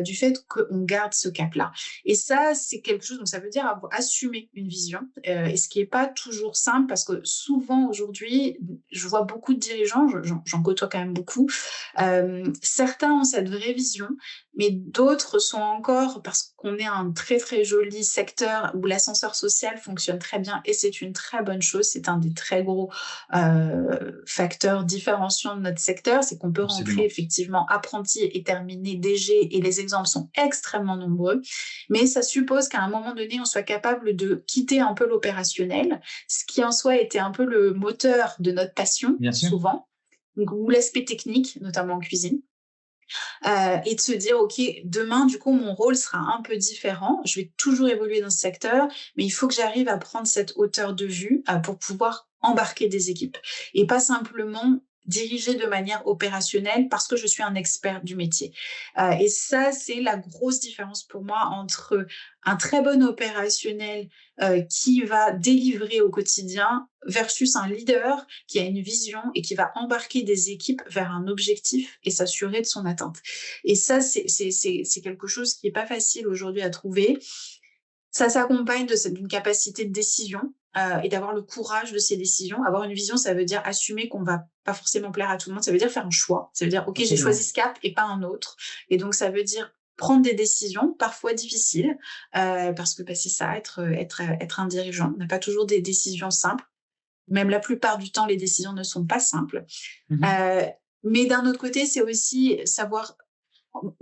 du fait qu'on garde ce cap-là. Et ça, c'est quelque chose, donc ça veut dire assumer une vision. Et ce qui n'est pas toujours simple parce que souvent aujourd'hui, je vois beaucoup de dirigeants, j'en côtoie quand même beaucoup. Certains ont cette vraie vision, mais d'autres sont encore, parce qu'on est un très très joli secteur où l'ascenseur social fonctionne très bien et c'est une très bonne chose, c'est un des très gros facteurs différenciants de notre secteur, c'est qu'on peut rentrer effectivement apprenti et terminer DG et les exemples sont extrêmement nombreux, mais ça suppose qu'à un moment donné on soit capable de quitter un peu l'opérationnel, ce qui en soi était un peu le moteur de notre passion souvent, ou l'aspect technique, notamment en cuisine. Et de se dire, OK, demain, du coup, mon rôle sera un peu différent. Je vais toujours évoluer dans ce secteur, mais il faut que j'arrive à prendre cette hauteur de vue pour pouvoir embarquer des équipes et pas simplement diriger de manière opérationnelle parce que je suis un expert du métier. Et ça, c'est la grosse différence pour moi entre un très bon opérationnel qui va délivrer au quotidien versus un leader qui a une vision et qui va embarquer des équipes vers un objectif et s'assurer de son atteinte. Et ça, c'est quelque chose qui n'est pas facile aujourd'hui à trouver. Ça s'accompagne d'une capacité de décision et d'avoir le courage de ces décisions. Avoir une vision, ça veut dire assumer qu'on ne va pas forcément plaire à tout le monde. Ça veut dire faire un choix. Ça veut dire, OK, j'ai choisi ce cap et pas un autre. Et donc, ça veut dire prendre des décisions, parfois difficiles, parce que c'est ça, être un dirigeant. On n'a pas toujours des décisions simples. Même la plupart du temps, les décisions ne sont pas simples. Mais d'un autre côté, c'est aussi savoir,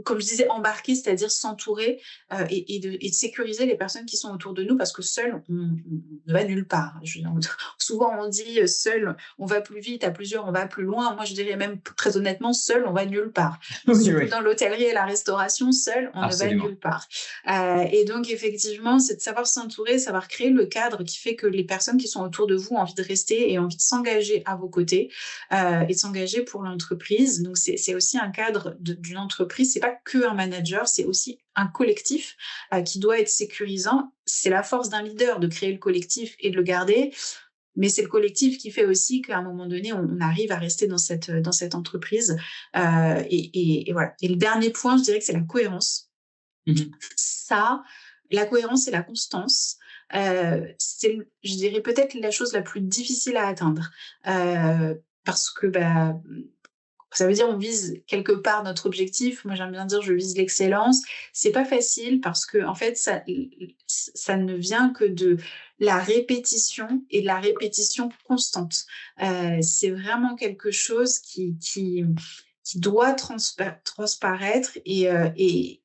comme je disais, embarquer, c'est-à-dire s'entourer et de sécuriser les personnes qui sont autour de nous parce que seul, on ne va nulle part. Souvent, on dit seul, on va plus vite, à plusieurs, on va plus loin. Moi, je dirais même très honnêtement, seul, on va nulle part. Surtout dans l'hôtellerie et la restauration, seul, on ne va nulle part. Et donc, effectivement, c'est de savoir s'entourer, savoir créer le cadre qui fait que les personnes qui sont autour de vous ont envie de rester et ont envie de s'engager à vos côtés et de s'engager pour l'entreprise. Donc, c'est aussi un cadre d'une entreprise. C'est pas que un manager, c'est aussi un collectif qui doit être sécurisant. C'est la force d'un leader de créer le collectif et de le garder, mais c'est le collectif qui fait aussi qu'à un moment donné, on arrive à rester dans cette entreprise. Et voilà. Et le dernier point, je dirais que c'est la cohérence. Ça, la cohérence et la constance, c'est, je dirais, peut-être la chose la plus difficile à atteindre. Parce que ça veut dire on vise quelque part notre objectif. Moi, j'aime bien dire je vise l'excellence. C'est pas facile parce que en fait, ça ne vient que de la répétition et de la répétition constante. C'est vraiment quelque chose qui doit transparaître et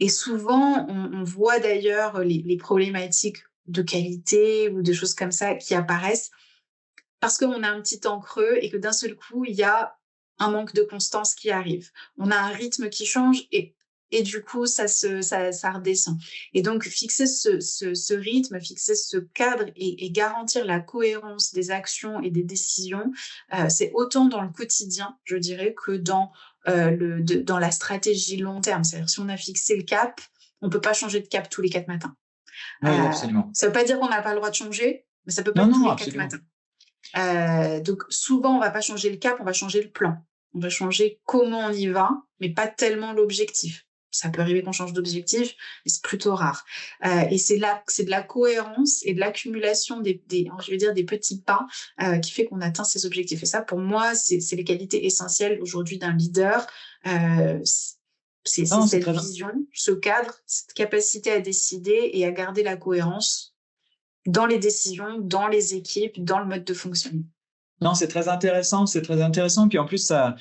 souvent on voit d'ailleurs les problématiques de qualité ou de choses comme ça qui apparaissent parce qu'on a un petit temps creux et que d'un seul coup, il y a un manque de constance qui arrive. On a un rythme qui change et du coup, ça redescend. Et donc, fixer ce rythme, fixer ce cadre et garantir la cohérence des actions et des décisions, c'est autant dans le quotidien, je dirais, que dans la stratégie long terme. C'est-à-dire, si on a fixé le cap, on ne peut pas changer de cap tous les 4 matins. Oui, absolument. Ça ne veut pas dire qu'on n'a pas le droit de changer, mais ça peut pas être tous les 4 matins. Donc souvent on va pas changer le cap, on va changer le plan, on va changer comment on y va, mais pas tellement l'objectif. Ça peut arriver qu'on change d'objectif, mais c'est plutôt rare. Et c'est de la cohérence et de l'accumulation des petits pas qui fait qu'on atteint ces objectifs. Et ça, pour moi, c'est les qualités essentielles aujourd'hui d'un leader. C'est cette vision, ce cadre, cette capacité à décider et à garder la cohérence dans les décisions, dans les équipes, dans le mode de fonctionnement. Non, c'est très intéressant, c'est très intéressant. Puis en plus, ça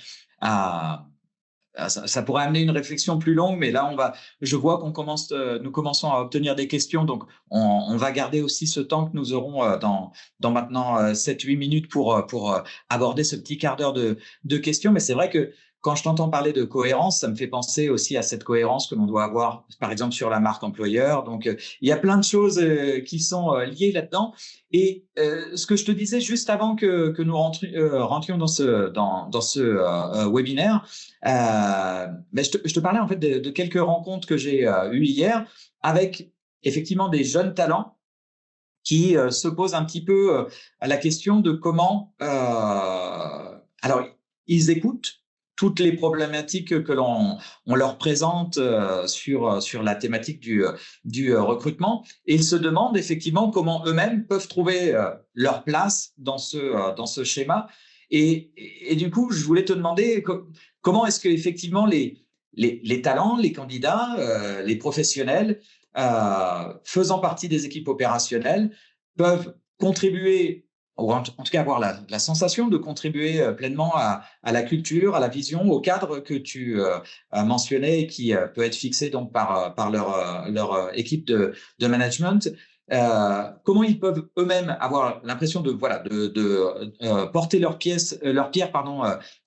pourrait amener une réflexion plus longue, mais là, je vois nous commençons à obtenir des questions, donc on va garder aussi ce temps que nous aurons dans maintenant 7-8 minutes pour aborder ce petit quart d'heure de questions. Mais c'est vrai que quand je t'entends parler de cohérence, ça me fait penser aussi à cette cohérence que l'on doit avoir, par exemple, sur la marque employeur. Donc, il y a plein de choses qui sont liées là-dedans. Et ce que je te disais juste avant que nous rentrions dans ce webinaire, ben je te parlais en fait de quelques rencontres que j'ai eues hier avec effectivement des jeunes talents qui se posent un petit peu à la question de comment. Alors, ils écoutent toutes les problématiques que on leur présente sur la thématique du recrutement, et ils se demandent effectivement comment eux-mêmes peuvent trouver leur place dans ce schéma. Et du coup, je voulais te demander comment est-ce que effectivement les talents, les candidats, les professionnels faisant partie des équipes opérationnelles peuvent contribuer, ou en tout cas avoir la sensation de contribuer pleinement à la culture, à la vision, au cadre que tu as mentionné, qui peut être fixé donc par leur équipe de management. Comment ils peuvent eux-mêmes avoir l'impression de porter leur pierre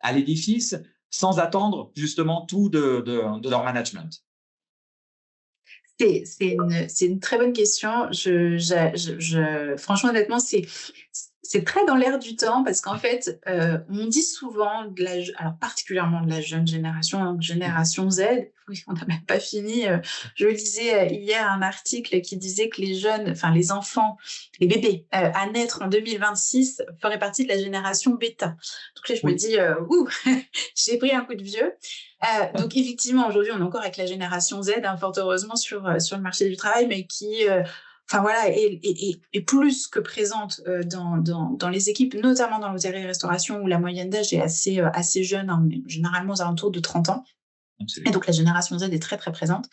à l'édifice sans attendre justement tout de leur management. C'est une très bonne question. Franchement, honnêtement, c'est très dans l'air du temps parce qu'en fait, on dit souvent, alors particulièrement de la jeune génération, donc génération Z, oui, on n'a même pas fini. Je lisais hier un article qui disait que les jeunes, enfin les enfants, les bébés à naître en 2026 feraient partie de la génération bêta. Donc là, je me dis, ouh, j'ai pris un coup de vieux. Donc effectivement, aujourd'hui, on est encore avec la génération Z, hein, fort heureusement sur le marché du travail, mais qui, enfin voilà, est plus que présente dans les équipes, notamment dans l'hôtellerie-restauration où la moyenne d'âge est assez jeune, hein, on est généralement aux alentours de 30 ans. Absolument. Et donc la génération Z est très très présente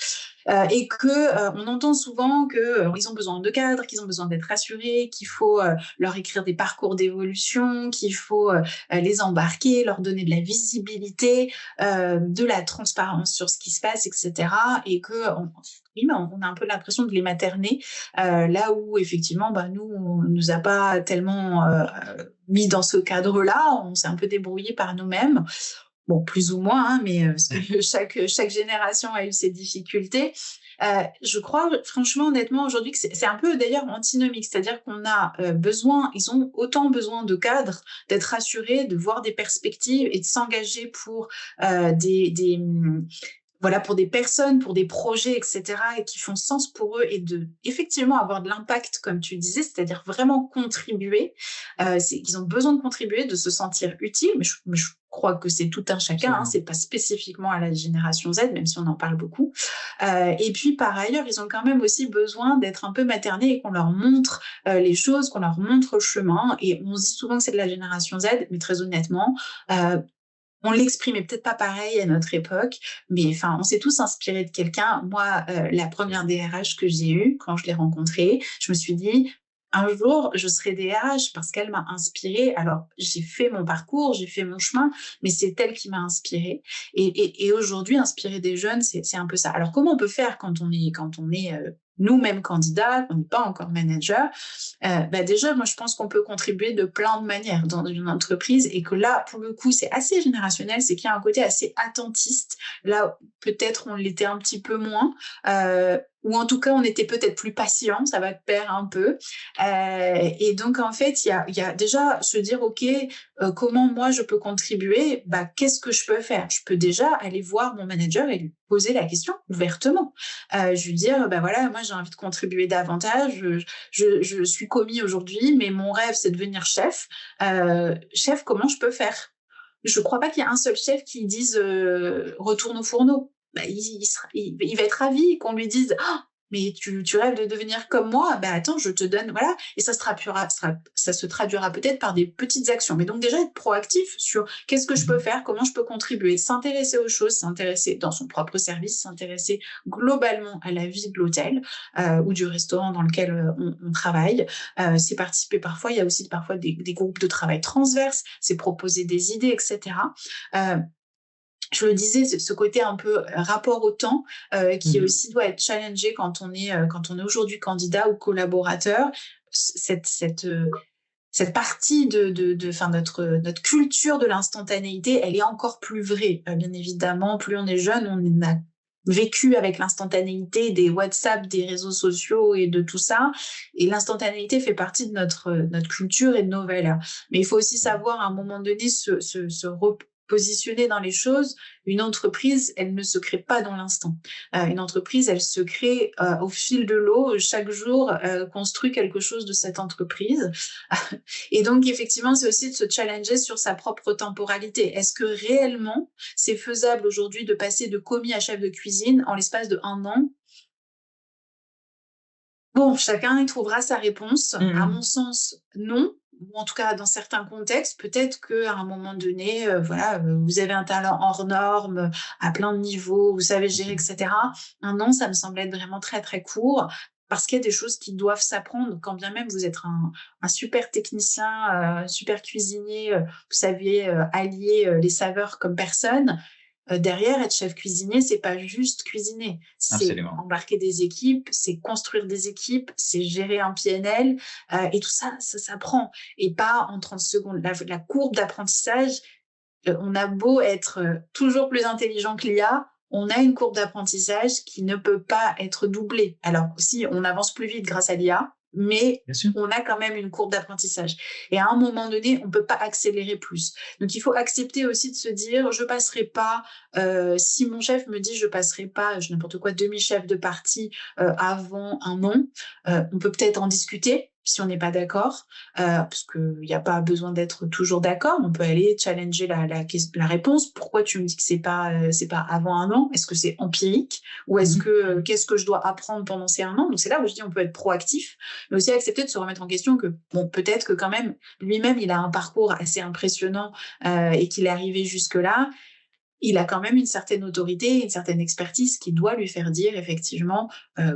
et que on entend souvent que ils ont besoin de cadres, qu'ils ont besoin d'être rassurés, qu'il faut leur écrire des parcours d'évolution, qu'il faut les embarquer, leur donner de la visibilité, de la transparence sur ce qui se passe, etc. Et que on a un peu l'impression de les materner là où effectivement nous on nous a pas tellement mis dans ce cadre-là, on s'est un peu débrouillé par nous-mêmes. Bon, plus ou moins, hein, mais parce que chaque génération a eu ses difficultés. Je crois, franchement, honnêtement, aujourd'hui, que c'est un peu d'ailleurs antinomique, c'est-à-dire qu'on a ils ont autant besoin de cadres, d'être rassurés, de voir des perspectives et de s'engager pour voilà, pour des personnes, pour des projets, etc., et qui font sens pour eux et de effectivement avoir de l'impact, comme tu disais, c'est-à-dire vraiment contribuer. Qu'ils ont besoin de contribuer, de se sentir utile, mais je crois que c'est tout un chacun, hein, c'est pas spécifiquement à la génération Z, même si on en parle beaucoup. Et puis par ailleurs, ils ont quand même aussi besoin d'être un peu maternés et qu'on leur montre les choses, qu'on leur montre le chemin. Et on se dit souvent que c'est de la génération Z, mais très honnêtement, on l'exprimait peut-être pas pareil à notre époque, mais enfin, on s'est tous inspirés de quelqu'un. Moi, la première DRH que j'ai eue, quand je l'ai rencontrée, je me suis dit, un jour, je serai DRH parce qu'elle m'a inspirée. Alors, j'ai fait mon parcours, j'ai fait mon chemin, mais c'est elle qui m'a inspirée. Et aujourd'hui, inspirer des jeunes, c'est un peu ça. Alors, comment on peut faire quand on est nous-mêmes candidats, qu'on n'est pas encore manager? Déjà, moi, je pense qu'on peut contribuer de plein de manières dans une entreprise et que là, pour le coup, c'est assez générationnel, c'est qu'il y a un côté assez attentiste. Là, peut-être on l'était un petit peu moins, ou en tout cas, on était peut-être plus patient, ça va de pair un peu. Et donc, en fait, il y a déjà se dire, OK, comment moi je peux contribuer? Qu'est-ce que je peux faire? Je peux déjà aller voir mon manager et lui poser la question ouvertement. Je lui dire, voilà, moi j'ai envie de contribuer davantage, je suis commis aujourd'hui, mais mon rêve c'est de devenir chef. Chef, comment je peux faire? Je crois pas qu'il y ait un seul chef qui dise retourne au fourneau. Il va être ravi qu'on lui dise mais tu rêves de devenir comme moi, attends, je te donne, voilà, et ça se traduira peut-être par des petites actions. Mais donc déjà être proactif sur qu'est-ce que je peux faire, comment je peux contribuer, s'intéresser aux choses, s'intéresser dans son propre service, s'intéresser globalement à la vie de l'hôtel ou du restaurant dans lequel on travaille. C'est participer parfois, il y a aussi parfois des groupes de travail transverses, c'est proposer des idées, etc. Je le disais, ce côté un peu rapport au temps qui aussi doit être challengé quand on est aujourd'hui candidat ou collaborateur. cette partie enfin, notre culture de l'instantanéité, elle est encore plus vraie. Bien évidemment, plus on est jeune, on a vécu avec l'instantanéité des WhatsApp, des réseaux sociaux et de tout ça. Et l'instantanéité fait partie de notre culture et de nos valeurs. Mais il faut aussi savoir à un moment donné se repositionner dans les choses. Une entreprise, elle ne se crée pas dans l'instant. Une entreprise, elle se crée au fil de l'eau. Chaque jour, construit quelque chose de cette entreprise. Et donc, effectivement, c'est aussi de se challenger sur sa propre temporalité. Est-ce que réellement, c'est faisable aujourd'hui de passer de commis à chef de cuisine en l'espace de 1 an? Bon, chacun y trouvera sa réponse. À mon sens, non. Ou en tout cas, dans certains contextes, peut-être qu'à un moment donné, voilà, vous avez un talent hors norme, à plein de niveaux, vous savez gérer, etc. 1 an, ça me semble être vraiment très, très court parce qu'il y a des choses qui doivent s'apprendre. Quand bien même vous êtes un super technicien, super cuisinier, vous savez allier les saveurs comme personne. Derrière, être chef cuisinier, c'est pas juste cuisiner, c'est Absolument. embarquer des équipes, c'est construire des équipes, c'est gérer un PNL, et tout ça, ça s'apprend et pas en 30 secondes. La courbe d'apprentissage, on a beau être toujours plus intelligent que l'IA, on a une courbe d'apprentissage qui ne peut pas être doublée. Alors si on avance plus vite grâce à l'IA, mais Bien sûr. on a quand même une courbe d'apprentissage. Et à un moment donné, on ne peut pas accélérer plus. Donc, il faut accepter aussi de se dire, je passerai pas, si mon chef me dit, je passerai pas, je n'importe quoi, demi-chef de partie avant 1 an, on peut peut-être en discuter si on n'est pas d'accord, parce qu'il n'y a pas besoin d'être toujours d'accord. On peut aller challenger la réponse. Pourquoi tu me dis que c'est pas avant 1 an? Est-ce que c'est empirique? Ou est-ce que, qu'est-ce que je dois apprendre pendant ces 1 an? Donc, c'est là où je dis, on peut être proactif, mais aussi accepter de se remettre en question que, bon, peut-être que quand même, lui-même, il a un parcours assez impressionnant et qu'il est arrivé jusque-là. Il a quand même une certaine autorité, une certaine expertise qui doit lui faire dire effectivement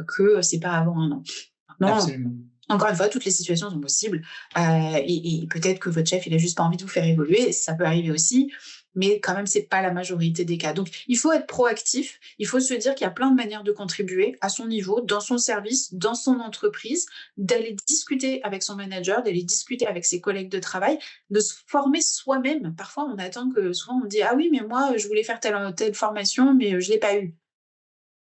que c'est pas avant 1 an. Maintenant, Absolument. encore une fois, toutes les situations sont possibles et peut-être que votre chef, il a juste pas envie de vous faire évoluer, ça peut arriver aussi, mais quand même, c'est pas la majorité des cas. Donc, il faut être proactif, il faut se dire qu'il y a plein de manières de contribuer à son niveau, dans son service, dans son entreprise, d'aller discuter avec son manager, d'aller discuter avec ses collègues de travail, de se former soi-même. Parfois, on attend que, souvent, on dit, ah oui, mais moi, je voulais faire telle formation, mais je l'ai pas eu.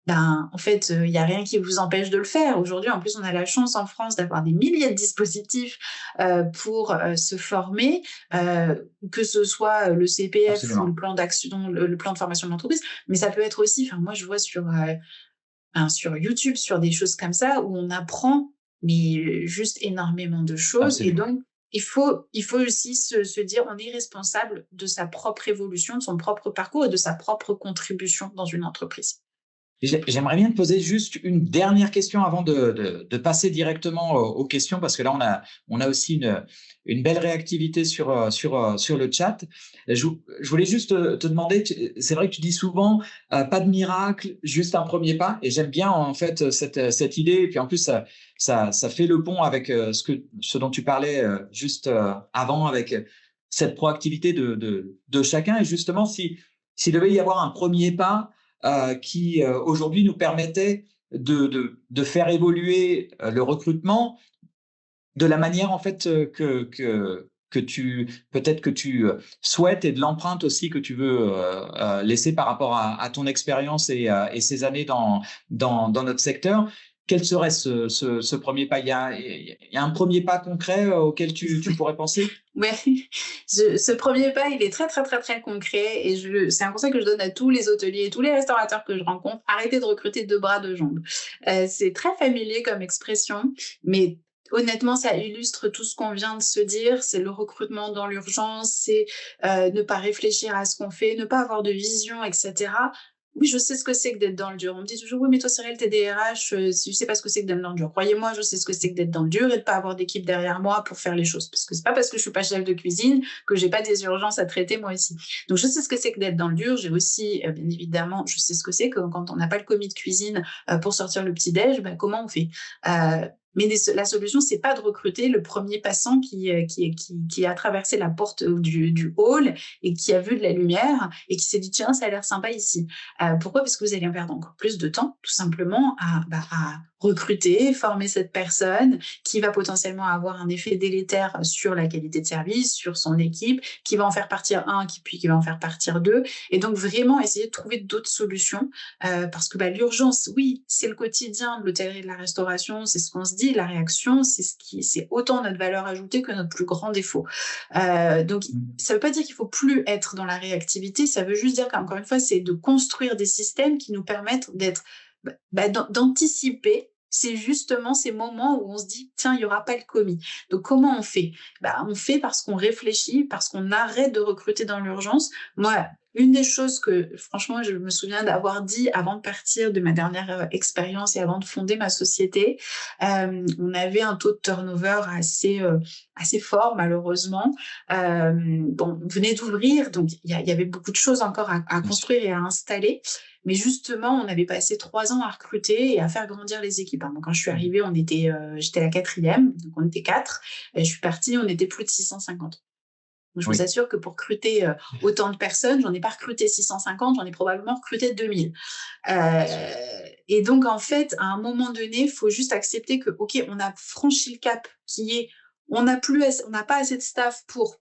Ben, en fait, il y a rien qui vous empêche de le faire. Aujourd'hui, en plus, on a la chance en France d'avoir des milliers de dispositifs, pour, se former, que ce soit, le CPF ou le Absolument. plan d'action, le plan de formation de l'entreprise. Mais ça peut être aussi, enfin moi je vois sur YouTube, sur des choses comme ça où on apprend, mais juste énormément de choses et Absolument. donc il faut aussi se dire: on est responsable de sa propre évolution, de son propre parcours et de sa propre contribution dans une entreprise. J'aimerais bien te poser juste une dernière question avant de passer directement aux questions, parce que là, on a aussi une belle réactivité sur le chat. Je voulais juste te demander, c'est vrai que tu dis souvent, pas de miracle, juste un premier pas. Et j'aime bien, en fait, cette idée. Et puis, en plus, ça fait le pont avec ce dont tu parlais juste avant, avec cette proactivité de chacun. Et justement, s'il devait y avoir un premier pas, qui aujourd'hui nous permettait de faire évoluer le recrutement de la manière en fait que tu peut-être que tu souhaites, et de l'empreinte aussi que tu veux laisser par rapport à ton expérience et ces années dans notre secteur. Quel serait ce premier pas? Il y a un premier pas concret auquel tu pourrais penser? Ouais, ce premier pas, il est très, très, très, très concret et c'est un conseil que je donne à tous les hôteliers, tous les restaurateurs que je rencontre: arrêtez de recruter 2 bras, 2 jambes. C'est très familier comme expression, mais honnêtement, ça illustre tout ce qu'on vient de se dire. C'est le recrutement dans l'urgence, c'est, ne pas réfléchir à ce qu'on fait, ne pas avoir de vision et cetera. Oui, je sais ce que c'est que d'être dans le dur. On me dit toujours: «Oui, mais toi, Cyril, tu es DRH, tu sais pas ce que c'est que d'être dans le dur». Croyez-moi, je sais ce que c'est que d'être dans le dur et de pas avoir d'équipe derrière moi pour faire les choses. Parce que c'est pas parce que je suis pas chef de cuisine que j'ai pas des urgences à traiter moi aussi. Donc je sais ce que c'est que d'être dans le dur. J'ai aussi, bien évidemment, je sais ce que c'est que quand on n'a pas le commis de cuisine, pour sortir le petit déj, bah, comment on fait? Mais la solution, c'est pas de recruter le premier passant qui a traversé la porte du hall et qui a vu de la lumière et qui s'est dit: «Tiens, ça a l'air sympa ici». Pourquoi? Parce que vous allez perdre encore plus de temps, tout simplement, à recruter, former cette personne qui va potentiellement avoir un effet délétère sur la qualité de service, sur son équipe, qui va en faire partir un, puis qui va en faire partir deux. Et donc, vraiment essayer de trouver d'autres solutions parce que l'urgence, oui, c'est le quotidien de l'hôtellerie et de la restauration, c'est ce qu'on se dit, la réaction, c'est autant notre valeur ajoutée que notre plus grand défaut. Donc, ça veut pas dire qu'il faut plus être dans la réactivité, ça veut juste dire qu'encore une fois, c'est de construire des systèmes qui nous permettent d'anticiper. C'est justement ces moments où on se dit, tiens, il n'y aura pas le commis. Donc, comment on fait? On fait parce qu'on réfléchit, parce qu'on arrête de recruter dans l'urgence. Moi, une des choses que, franchement, je me souviens d'avoir dit avant de partir de ma dernière expérience et avant de fonder ma société, on avait un taux de turnover assez fort, malheureusement. On venait d'ouvrir, donc il y avait beaucoup de choses encore à construire et à installer. Mais justement, on avait passé 3 ans à recruter et à faire grandir les équipes. Donc, quand je suis arrivée, j'étais la 4e, donc on était 4. Et je suis partie, on était plus de 650. Donc, je vous assure que pour recruter autant de personnes, j'en ai pas recruté 650, j'en ai probablement recruté 2000. Et donc, en fait, à un moment donné, il faut juste accepter que, OK, on a franchi le cap qui est, on n'a pas assez de staff pour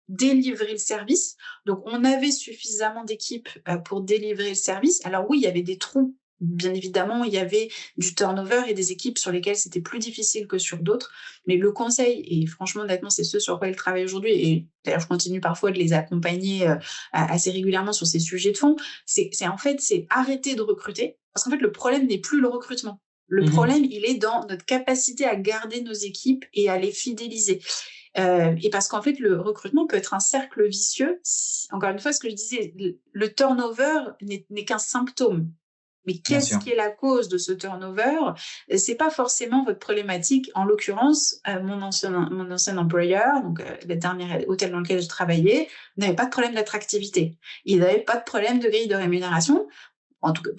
délivrer le service. Donc, on avait suffisamment d'équipes pour délivrer le service. Alors oui, il y avait des trous. Bien évidemment, il y avait du turnover et des équipes sur lesquelles c'était plus difficile que sur d'autres. Mais le conseil, et franchement, honnêtement, c'est ce sur quoi ils travaillent aujourd'hui, et d'ailleurs, je continue parfois de les accompagner assez régulièrement sur ces sujets de fond, c'est arrêter de recruter. Parce qu'en fait, le problème n'est plus le recrutement. Le problème, il est dans notre capacité à garder nos équipes et à les fidéliser. Et parce qu'en fait, le recrutement peut être un cercle vicieux. Encore une fois, ce que je disais, le turnover n'est qu'un symptôme. Mais qu'est-ce qui est la cause de ce turnover? C'est pas forcément votre problématique. En l'occurrence, mon ancien employeur, donc le dernier hôtel dans lequel je travaillais, n'avait pas de problème d'attractivité. Il n'avait pas de problème de grille de rémunération. En tout cas,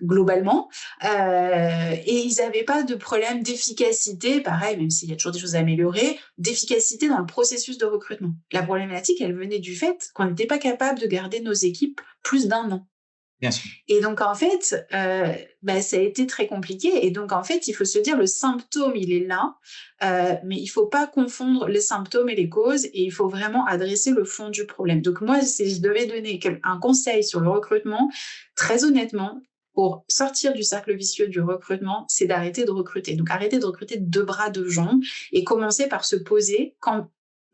globalement, et ils n'avaient pas de problème d'efficacité, pareil, même s'il y a toujours des choses à améliorer, d'efficacité dans le processus de recrutement. La problématique, elle venait du fait qu'on n'était pas capable de garder nos équipes plus d'1 an. Bien sûr. Et donc, en fait, ça a été très compliqué. Et donc, en fait, il faut se dire, le symptôme, il est là, mais il ne faut pas confondre les symptômes et les causes, et il faut vraiment adresser le fond du problème. Donc, moi, si je devais donner un conseil sur le recrutement, très honnêtement, pour sortir du cercle vicieux du recrutement, c'est d'arrêter de recruter. Donc, arrêter de recruter de 2 bras, 2 jambes, et commencer par se poser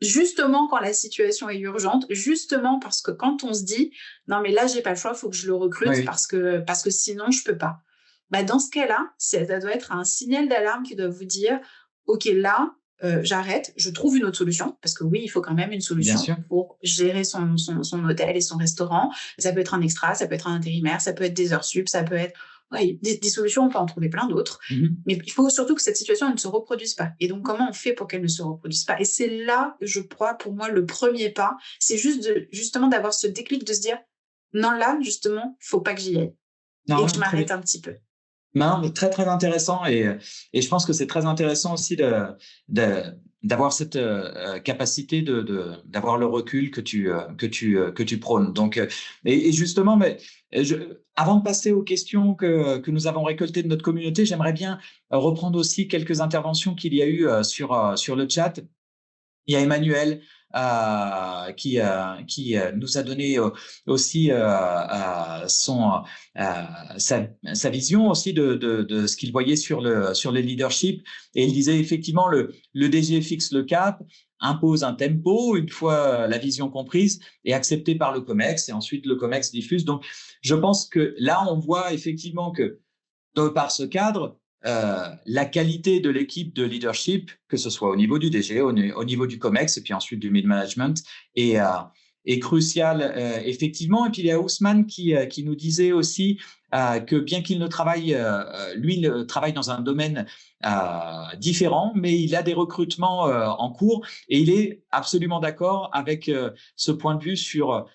justement quand la situation est urgente, justement parce que quand on se dit « Non, mais là, j'ai pas le choix, il faut que je le recrute parce que sinon, je peux pas ». Dans ce cas-là, ça doit être un signal d'alarme qui doit vous dire « Ok, là, j'arrête, je trouve une autre solution ». Parce que oui, il faut quand même une solution pour gérer son hôtel et son restaurant. Ça peut être un extra, ça peut être un intérimaire, ça peut être des heures sup, ça peut être… des solutions, on peut en trouver plein d'autres. Mais il faut surtout que cette situation elle ne se reproduise pas. Et donc, comment on fait pour qu'elle ne se reproduise pas? Et c'est là, je crois, pour moi, le premier pas. C'est justement d'avoir ce déclic de se dire « Non, là, justement, il ne faut pas que j'y aille. » Et que je m'arrête un petit peu. Non, mais très, très intéressant. Et je pense que c'est très intéressant aussi d'avoir cette capacité d'avoir le recul que tu prônes. Donc, et justement, avant de passer aux questions que nous avons récoltées de notre communauté, j'aimerais bien reprendre aussi quelques interventions qu'il y a eu sur le chat. Il y a Emmanuel qui nous a donné aussi sa vision aussi de ce qu'il voyait sur le leadership, et il disait effectivement le DG fixe le cap, impose un tempo une fois la vision comprise et acceptée par le COMEX, et ensuite le COMEX diffuse. Donc je pense que là on voit effectivement que par ce cadre, la qualité de l'équipe de leadership, que ce soit au niveau du DG, au niveau du COMEX et puis ensuite du mid-management, est cruciale, effectivement. Et puis il y a Ousmane qui nous disait aussi que bien qu'il ne travaille, lui, il travaille dans un domaine différent, mais il a des recrutements en cours, et il est absolument d'accord avec ce point de vue sur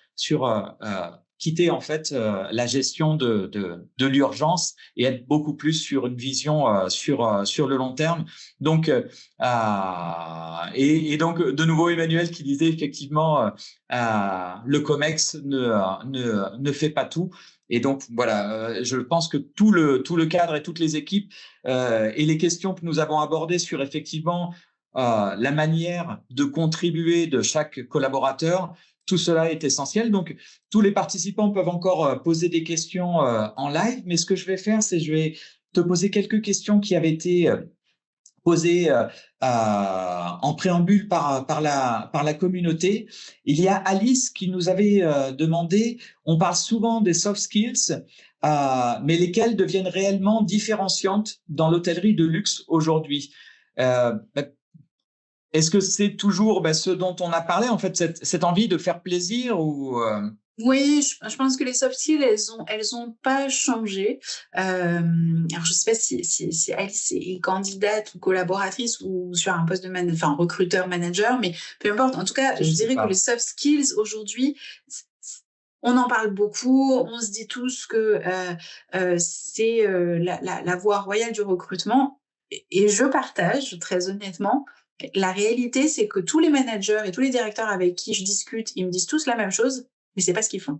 quitter en fait la gestion de l'urgence et être beaucoup plus sur une vision sur le long terme. Donc et donc de nouveau Emmanuel qui disait effectivement le COMEX ne fait pas tout. Et donc voilà, je pense que tout le cadre et toutes les équipes et les questions que nous avons abordées sur effectivement la manière de contribuer de chaque collaborateur, tout cela est essentiel. Donc, tous les participants peuvent encore poser des questions en live, mais ce que je vais faire, c'est je vais te poser quelques questions qui avaient été posées en préambule par la communauté. Il y a Alice qui nous avait demandé, on parle souvent des soft skills, mais lesquelles deviennent réellement différenciantes dans l'hôtellerie de luxe aujourd'hui. Est-ce que c'est toujours ce dont on a parlé, en fait, cette envie de faire plaisir ou Oui, je pense que les soft skills, elles ont pas changé. Alors, je sais pas si Alice est candidate ou collaboratrice ou sur un poste de recruteur manager, mais peu importe. En tout cas, je dirais que les soft skills aujourd'hui, on en parle beaucoup. On se dit tous que c'est la voie royale du recrutement. Et je partage, très honnêtement. La réalité, c'est que tous les managers et tous les directeurs avec qui je discute, ils me disent tous la même chose, mais c'est pas ce qu'ils font.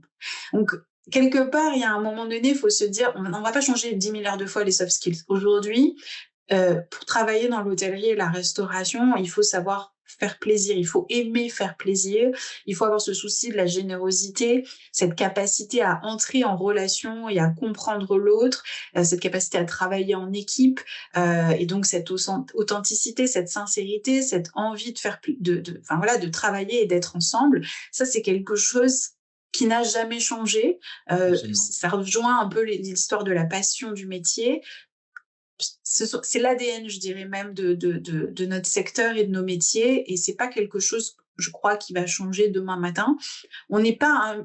Donc, quelque part, il y a un moment donné, il faut se dire, on va pas changer 10 milliards de fois les soft skills. Aujourd'hui, pour travailler dans l'hôtellerie et la restauration, il faut savoir faire plaisir, il faut aimer faire plaisir, il faut avoir ce souci de la générosité, cette capacité à entrer en relation et à comprendre l'autre, cette capacité à travailler en équipe, et donc cette authenticité, cette sincérité, cette envie de faire de travailler et d'être ensemble. Ça, c'est quelque chose qui n'a jamais changé. Ça rejoint un peu l'histoire de la passion du métier. C'est l'ADN, je dirais même, de notre secteur et de nos métiers, et c'est pas quelque chose, je crois, qui va changer demain matin. On n'est pas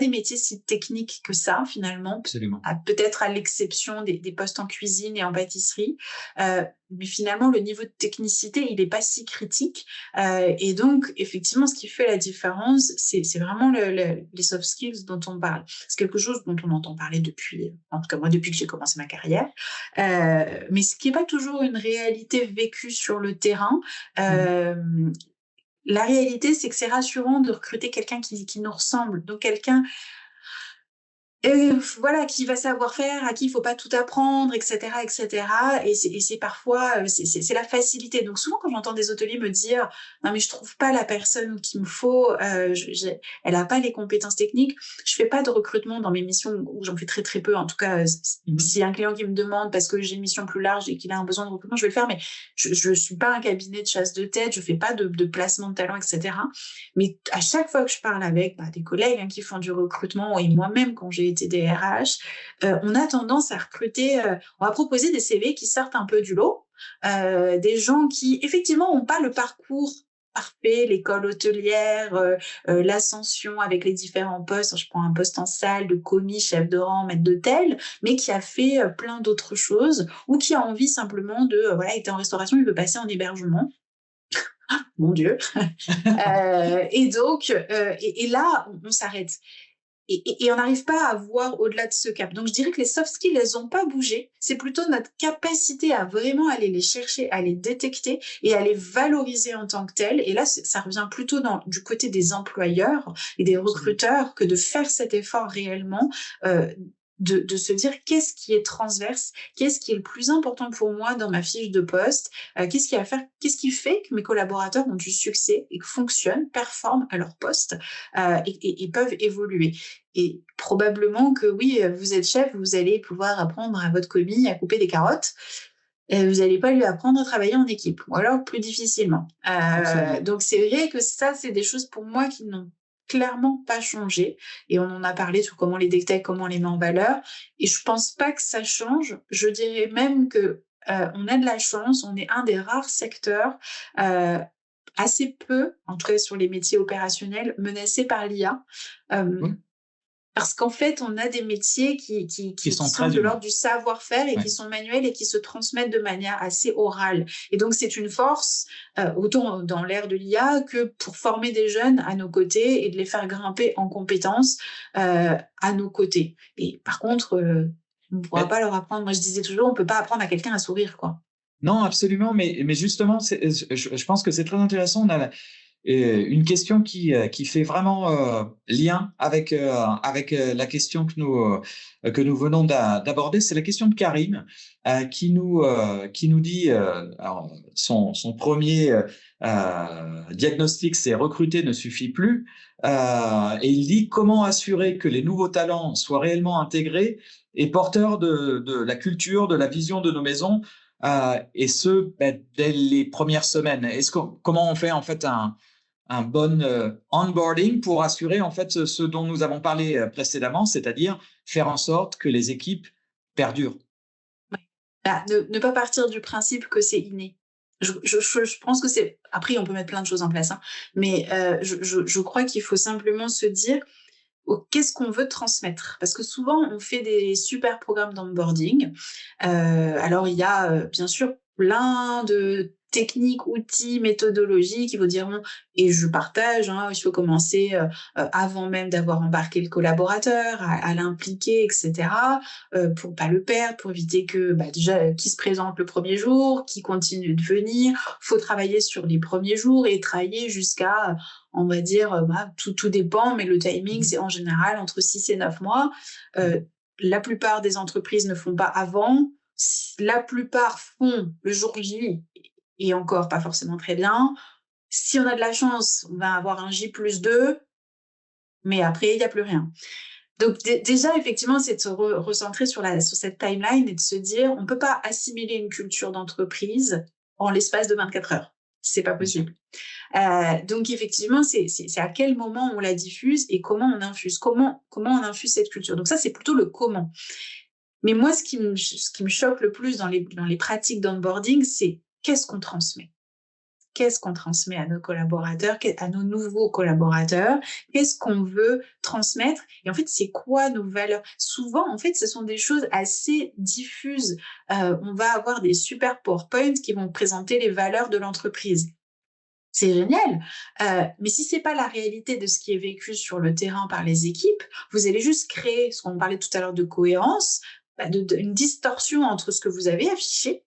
des métiers si techniques que ça, finalement. Absolument. Peut-être à l'exception des postes en cuisine et en pâtisserie. Mais finalement, le niveau de technicité, il n'est pas si critique. Et donc, effectivement, ce qui fait la différence, c'est vraiment les soft skills dont on parle. C'est quelque chose dont on entend parler depuis, en tout cas moi, depuis que j'ai commencé ma carrière. Mais ce qui n'est pas toujours une réalité vécue sur le terrain. La réalité, c'est que c'est rassurant de recruter quelqu'un qui nous ressemble. Donc, quelqu'un voilà, qui va savoir faire, à qui il faut pas tout apprendre, etc., etc. Et c'est parfois, c'est la facilité. Donc, souvent, quand j'entends des hôteliers me dire, non, mais je trouve pas la personne qu'il me faut, elle a pas les compétences techniques. Je fais pas de recrutement dans mes missions, ou j'en fais très, très peu. En tout cas, s'il y a un client qui me demande parce que j'ai une mission plus large et qu'il a un besoin de recrutement, je vais le faire, mais je suis pas un cabinet de chasse de tête, je fais pas de placement de talent, etc. Mais à chaque fois que je parle avec des collègues qui font du recrutement, et moi-même quand j'ai été DRH, on a tendance à recruter, on va proposer des CV qui sortent un peu du lot, des gens qui effectivement n'ont pas le parcours parfait, l'école hôtelière, l'ascension avec les différents postes. Je prends un poste en salle, de commis, chef de rang, maître d'hôtel, mais qui a fait plein d'autres choses, ou qui a envie simplement de, il était en restauration, il veut passer en hébergement. Mon Dieu. Et donc, et là, on s'arrête. Et on n'arrive pas à voir au-delà de ce cap. Donc, je dirais que les soft skills, elles n'ont pas bougé. C'est plutôt notre capacité à vraiment aller les chercher, à les détecter et à les valoriser en tant que telles. Et là, ça revient plutôt du côté des employeurs et des recruteurs que de faire cet effort réellement, de se dire qu'est-ce qui est transverse, qu'est-ce qui est le plus important pour moi dans ma fiche de poste, qu'est-ce qui fait que mes collaborateurs ont du succès et que fonctionnent, performent à leur poste, et peuvent évoluer. Et probablement que oui, vous êtes chef, vous allez pouvoir apprendre à votre commis à couper des carottes. Et vous n'allez pas lui apprendre à travailler en équipe, ou alors plus difficilement. Donc c'est vrai que ça, c'est des choses pour moi qui n'ont clairement pas changé, et on en a parlé sur comment les détecter, comment on les met en valeur, et je pense pas que ça change. Je dirais même que on a de la chance, on est un des rares secteurs assez peu, en tout cas sur les métiers opérationnels, menacés par l'IA. Parce qu'en fait, on a des métiers qui qui sont sont très de l'ordre humains. du savoir-faire et Ouais. qui sont manuels et qui se transmettent de manière assez orale. Et donc, c'est une force, autant dans l'ère de l'IA que pour former des jeunes à nos côtés et de les faire grimper en compétences à nos côtés. Et par contre, on ne pourra Mais pas leur apprendre. Moi, je disais toujours, on ne peut pas apprendre à quelqu'un à sourire, quoi. non, absolument, mais justement, je pense que c'est très intéressant. On a une question qui fait vraiment lien avec la question que nous venons d'aborder. C'est la question de Karim qui nous dit alors, son premier diagnostic, c'est recruter ne suffit plus. Et il dit comment assurer que les nouveaux talents soient réellement intégrés et porteurs de la culture, de la vision de nos maisons, et ce, dès les premières semaines. Comment on fait en fait un bon onboarding pour assurer en fait ce dont nous avons parlé précédemment, c'est-à-dire faire en sorte que les équipes perdurent. Bah, ne pas partir du principe que c'est inné. Je pense que c'est... Après, on peut mettre plein de choses en place, hein, mais je crois qu'il faut simplement se dire qu'est-ce qu'on veut transmettre. Parce que souvent, on fait des super programmes d'onboarding. Alors, il y a bien sûr plein de techniques, outils, méthodologies qui vous diront, et je partage, hein, il faut commencer avant même d'avoir embarqué le collaborateur, à l'impliquer, etc., pour pas le perdre, pour éviter que déjà, qui se présente le premier jour, qui continue de venir. Faut travailler sur les premiers jours et travailler jusqu'à, on va dire, tout dépend, mais le timing, c'est en général entre 6 et 9 mois. La plupart des entreprises ne font pas avant. La plupart font le jour J et encore pas forcément très bien. Si on a de la chance, on va avoir un J+2, mais après, il n'y a plus rien. Donc déjà, effectivement, c'est de se recentrer sur cette timeline et de se dire, on ne peut pas assimiler une culture d'entreprise en l'espace de 24 heures. C'est pas possible. Donc effectivement, c'est à quel moment on la diffuse et comment on infuse, comment on infuse cette culture. Donc ça, c'est plutôt le comment. Mais moi, ce qui me choque le plus dans les pratiques d'onboarding, c'est qu'est-ce qu'on transmet. Qu'est-ce qu'on transmet à nos collaborateurs, à nos nouveaux collaborateurs? Qu'est-ce qu'on veut transmettre? Et en fait, c'est quoi nos valeurs? Souvent, en fait, ce sont des choses assez diffuses. On va avoir des super PowerPoint qui vont présenter les valeurs de l'entreprise. C'est génial, mais si c'est pas la réalité de ce qui est vécu sur le terrain par les équipes, vous allez juste créer ce qu'on parlait tout à l'heure de cohérence, une distorsion entre ce que vous avez affiché,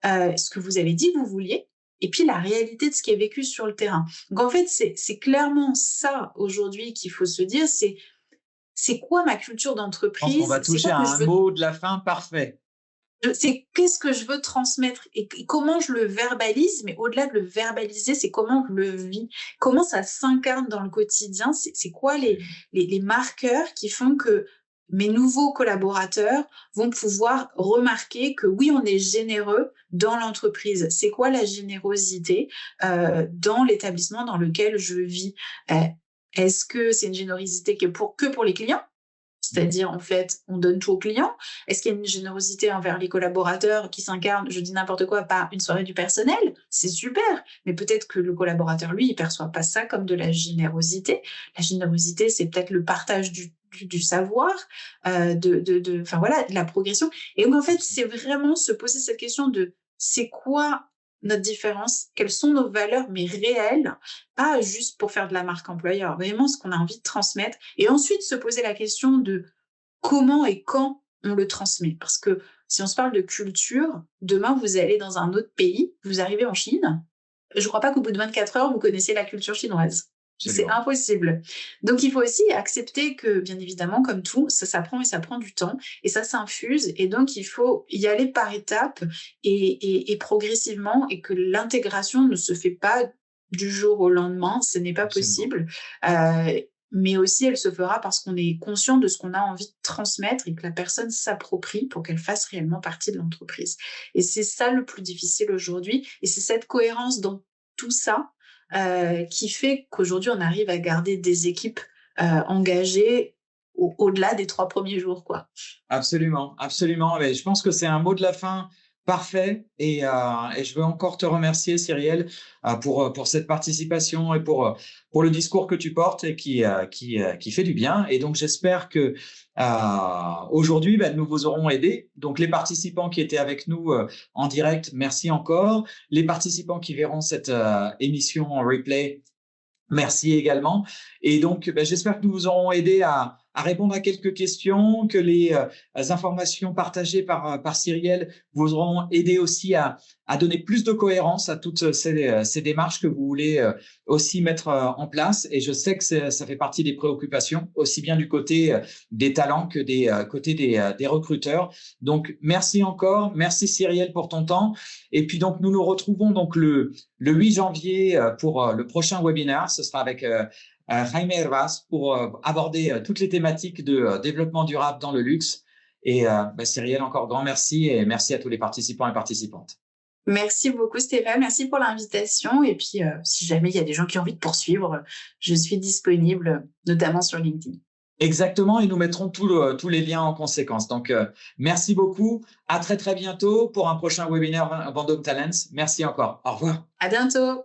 ce que vous avez dit que vous vouliez, et puis la réalité de ce qui est vécu sur le terrain. Donc en fait, c'est clairement ça aujourd'hui qu'il faut se dire, c'est quoi ma culture Je pense qu'on va d'entreprise? C'est toucher quoi à que je un veux mot de la fin parfait. c'est qu'est-ce que je veux transmettre et comment je le verbalise, mais au-delà de le verbaliser, c'est comment je le vis, comment ça s'incarne dans le quotidien, c'est quoi les marqueurs qui font que mes nouveaux collaborateurs vont pouvoir remarquer que oui, on est généreux dans l'entreprise. C'est quoi la générosité dans l'établissement dans lequel je vis? Est-ce que c'est une générosité que pour les clients? C'est-à-dire, en fait, on donne tout aux clients. Est-ce qu'il y a une générosité envers les collaborateurs qui s'incarne, je dis n'importe quoi, par une soirée du personnel? C'est super. Mais peut-être que le collaborateur, lui, il perçoit pas ça comme de la générosité. La générosité, c'est peut-être le partage du savoir, enfin voilà, de la progression. Et donc, en fait, c'est vraiment se poser cette question de c'est quoi notre différence? Quelles sont nos valeurs, mais réelles? Pas juste pour faire de la marque employeur, vraiment ce qu'on a envie de transmettre et ensuite se poser la question de comment et quand on le transmet. Parce que si on se parle de culture, demain vous allez dans un autre pays, vous arrivez en Chine, je ne crois pas qu'au bout de 24 heures, vous connaissez la culture chinoise. C'est Absolument. impossible. Donc il faut aussi accepter que, bien évidemment, comme tout, ça s'apprend et ça prend du temps et ça s'infuse. Et donc il faut y aller par étapes et progressivement et que l'intégration ne se fait pas du jour au lendemain, ce n'est pas Absolument. possible. Mais aussi, elle se fera parce qu'on est conscient de ce qu'on a envie de transmettre et que la personne s'approprie pour qu'elle fasse réellement partie de l'entreprise. Et c'est ça le plus difficile aujourd'hui. Et c'est cette cohérence dans tout ça qui fait qu'aujourd'hui, on arrive à garder des équipes engagées au-delà des 3 premiers jours, quoi. Absolument, absolument. Mais je pense que c'est un mot de la fin Parfait. Et je veux encore te remercier, Cyrielle, pour cette participation et pour le discours que tu portes et qui fait du bien. Et donc, j'espère que aujourd'hui, ben, nous vous aurons aidé. Donc, les participants qui étaient avec nous en direct, merci encore. Les participants qui verront cette émission en replay, merci également. Et donc, ben, j'espère que nous vous aurons aidé à répondre à quelques questions, que les informations partagées par Cyrielle vous auront aidé aussi à donner plus de cohérence à toutes ces démarches que vous voulez aussi mettre en place. Et je sais que ça fait partie des préoccupations, aussi bien du côté des talents que des côté des recruteurs. Donc, merci encore. Merci Cyrielle pour ton temps. Et puis donc, nous nous retrouvons donc le 8 janvier pour le prochain webinaire. Ce sera avec Jaime Hervas pour aborder toutes les thématiques de développement durable dans le luxe. Et Cyrielle, encore grand merci et merci à tous les participants et participantes. Merci beaucoup Stéphane, merci pour l'invitation. Et puis, si jamais il y a des gens qui ont envie de poursuivre, je suis disponible, notamment sur LinkedIn. Exactement, et nous mettrons tous les liens en conséquence. Donc, merci beaucoup. À très, très bientôt pour un prochain webinaire Vendôme Talents. Merci encore. Au revoir. À bientôt.